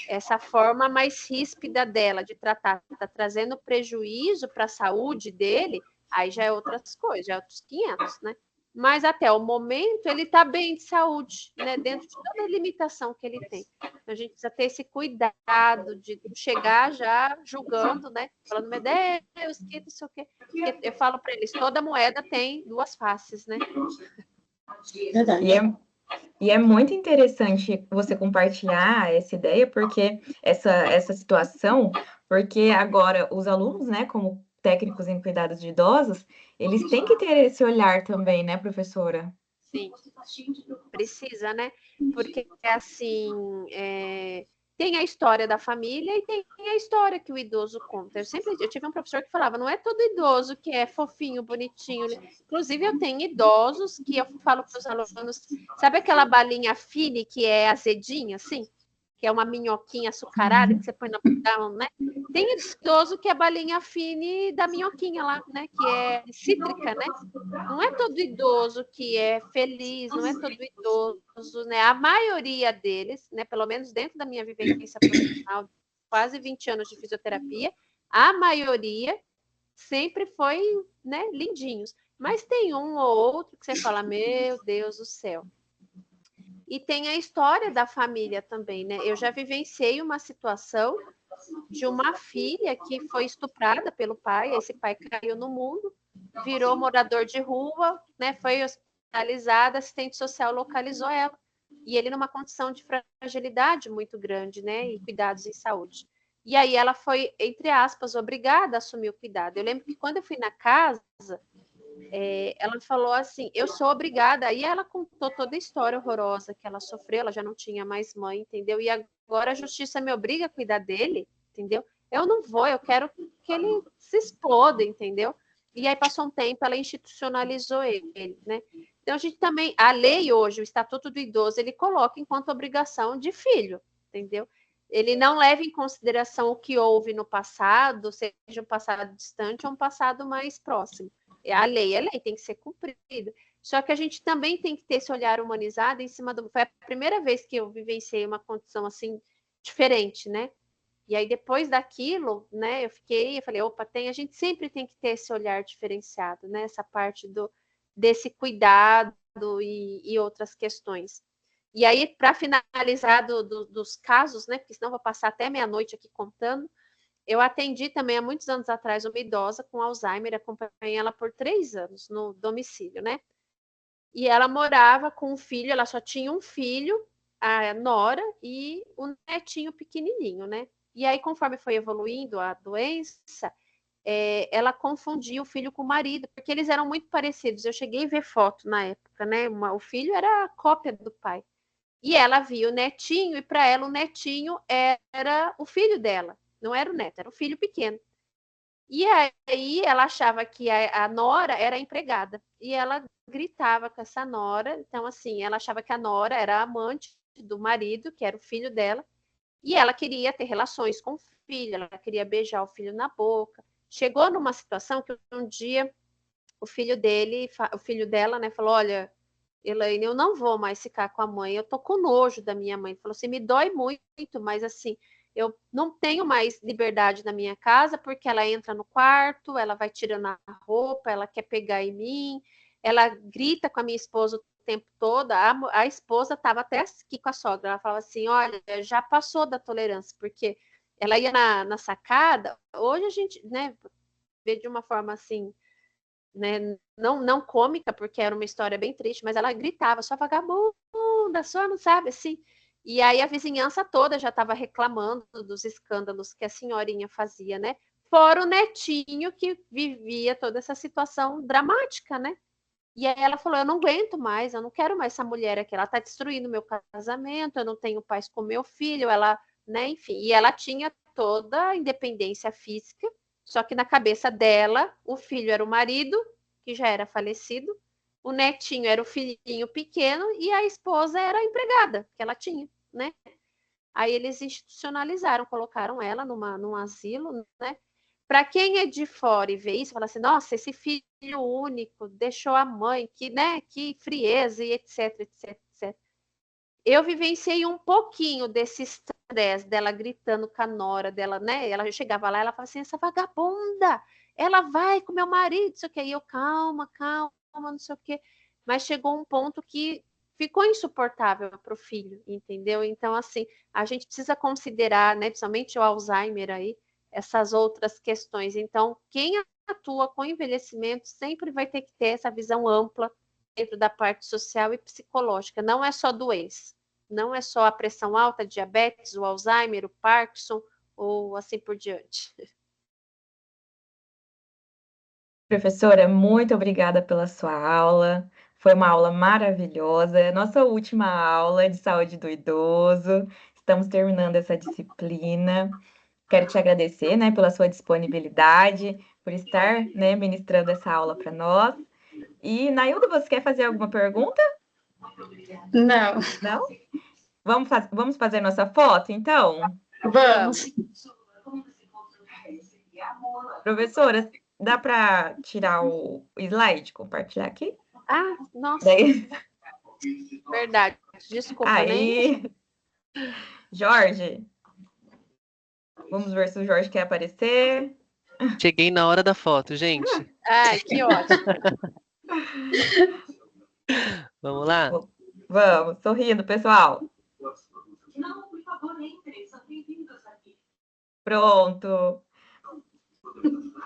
essa forma mais ríspida dela de tratar, está trazendo prejuízo para a saúde dele, aí já é outras coisas, já é outros 500, né? Mas até o momento ele está bem de saúde, né? Dentro de toda a limitação que ele tem. Então, a gente precisa ter esse cuidado de chegar já julgando, né? Falando, meu Deus, que não sei o quê. Porque eu falo para eles, toda moeda tem duas faces, né? Verdade. E é muito interessante você compartilhar essa ideia, porque essa situação, porque agora os alunos, né, como técnicos em cuidados de idosos, eles têm que ter esse olhar também, né, professora? Sim, precisa, né? Porque, assim, tem a história da família e tem a história que o idoso conta. Eu tive um professor que falava, não é todo idoso que é fofinho, bonitinho. Inclusive, eu tenho idosos que eu falo para os alunos, sabe aquela balinha fine que é azedinha, assim? Que é uma minhoquinha açucarada que você põe na boca, né? Tem idoso que é a balinha fine da minhoquinha lá, né? Que é cítrica, né? Não é todo idoso que é feliz, não é todo idoso, né? A maioria deles, né? Pelo menos dentro da minha vivência profissional, quase 20 anos de fisioterapia, a maioria sempre foi, né, lindinhos. Mas tem um ou outro que você fala, meu Deus do céu. E tem a história da família também, né? Eu já vivenciei uma situação de uma filha que foi estuprada pelo pai, esse pai caiu no mundo, virou morador de rua, né? Foi hospitalizada, assistente social localizou ela. E ele numa condição de fragilidade muito grande, né? E cuidados em saúde. E aí ela foi, entre aspas, obrigada a assumir o cuidado. Eu lembro que quando eu fui na casa, ela falou assim, eu sou obrigada, aí ela contou toda a história horrorosa que ela sofreu, ela já não tinha mais mãe, entendeu? E agora a justiça me obriga a cuidar dele, entendeu? Eu não vou, eu quero que ele se exploda, entendeu? E aí passou um tempo, ela institucionalizou ele, né? Então a gente também, a lei hoje, o Estatuto do Idoso, ele coloca enquanto obrigação de filho, entendeu? Ele não leva em consideração o que houve no passado, seja um passado distante ou um passado mais próximo. A lei é lei, tem que ser cumprida. Só que a gente também tem que ter esse olhar humanizado em cima do. Foi a primeira vez que eu vivenciei uma condição assim diferente, né? E aí depois daquilo, né, eu falei, opa, a gente sempre tem que ter esse olhar diferenciado, né? Essa parte desse cuidado e outras questões. E aí, para finalizar dos casos, né? Porque senão vou passar até meia-noite aqui contando. Eu atendi também há muitos anos atrás uma idosa com Alzheimer, acompanhei ela por 3 anos no domicílio, né? E ela morava com um filho, ela só tinha um filho, a nora, e o netinho pequenininho, né? E aí, conforme foi evoluindo a doença, ela confundia o filho com o marido, porque eles eram muito parecidos. Eu cheguei a ver foto na época, né? O filho era a cópia do pai. E ela via o netinho, e para ela o netinho era o filho dela. Não era o neto, era o filho pequeno. E aí ela achava que a nora era a empregada. E ela gritava com essa nora. Então, assim, ela achava que a nora era a amante do marido, que era o filho dela. E ela queria ter relações com o filho, ela queria beijar o filho na boca. Chegou numa situação que um dia o filho dela, né, falou: Olha, Elaine, eu não vou mais ficar com a mãe, eu tô com nojo da minha mãe. Ele falou assim, me dói muito, mas assim, eu não tenho mais liberdade na minha casa, porque ela entra no quarto, ela vai tirando a roupa, ela quer pegar em mim, ela grita com a minha esposa o tempo todo. A esposa estava até aqui com a sogra, ela falava assim, olha, já passou da tolerância, porque ela ia na sacada, hoje a gente, né, vê de uma forma assim, né, não cômica, porque era uma história bem triste, mas ela gritava, sua vagabunda, só não sabe, assim. E aí a vizinhança toda já estava reclamando dos escândalos que a senhorinha fazia, né? Fora o netinho que vivia toda essa situação dramática, né? E aí ela falou, eu não aguento mais, eu não quero mais essa mulher aqui, ela está destruindo meu casamento, eu não tenho paz com meu filho, ela, né, enfim. E ela tinha toda a independência física, só que na cabeça dela, o filho era o marido, que já era falecido, o netinho era o filhinho pequeno e a esposa era a empregada que ela tinha, né? Aí eles institucionalizaram, colocaram ela num asilo, né? Para quem é de fora e vê isso, fala assim, nossa, esse filho único deixou a mãe, que, né, que frieza e etc, etc, etc. Eu vivenciei um pouquinho desse dela gritando com a nora dela, né? Ela chegava lá, ela falava assim, essa vagabunda, ela vai com meu marido, não sei o que. E eu, calma, não sei o que. Mas chegou um ponto que ficou insuportável para o filho, entendeu? Então, assim, a gente precisa considerar, né, principalmente o Alzheimer aí, essas outras questões. Então, quem atua com envelhecimento sempre vai ter que ter essa visão ampla dentro da parte social e psicológica. Não é só doença, não é só a pressão alta, diabetes, o Alzheimer, o Parkinson ou assim por diante. Professora, muito obrigada pela sua aula. Foi uma aula maravilhosa. É a nossa última aula de saúde do idoso. Estamos terminando essa disciplina. Quero te agradecer, né, pela sua disponibilidade, por estar, né, ministrando essa aula para nós. E, Nailda, você quer fazer alguma pergunta? Não, Não? Vamos fazer nossa foto, então? vamos. Professora, dá para tirar o slide, compartilhar aqui? Ah, nossa, Daí, verdade. Desculpa, nem. aí, Jorge, vamos ver se o Jorge quer aparecer. Cheguei na hora da foto, gente. Ai, que ótimo. Vamos lá? Vamos, sorrindo, pessoal. Não, por favor, entrem, são bem-vindos aqui. Pronto.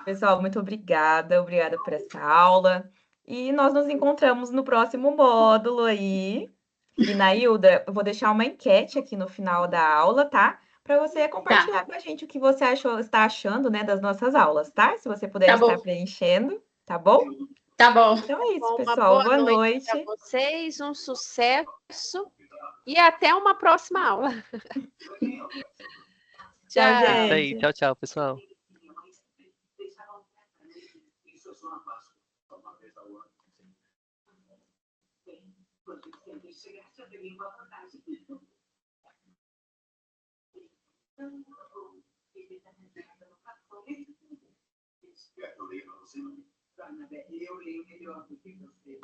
Pessoal, muito obrigada por essa aula. E nós nos encontramos no próximo módulo aí. E, Nailda, eu vou deixar uma enquete aqui no final da aula, tá? Para você compartilhar com a gente o que você está achando, né, das nossas aulas, tá? Se você puder Tá estar bom. preenchendo, tá bom? Tá bom. Então é isso, Bom, uma pessoal. boa Boa noite para noite. vocês, um sucesso e até uma próxima aula. Tchau, É isso aí. gente. Tchau, tchau, pessoal. Isso é só uma Páscoa. Uma vez ao ano. Quando chegar, já tem uma vantagem. Eu leio melhor do que você.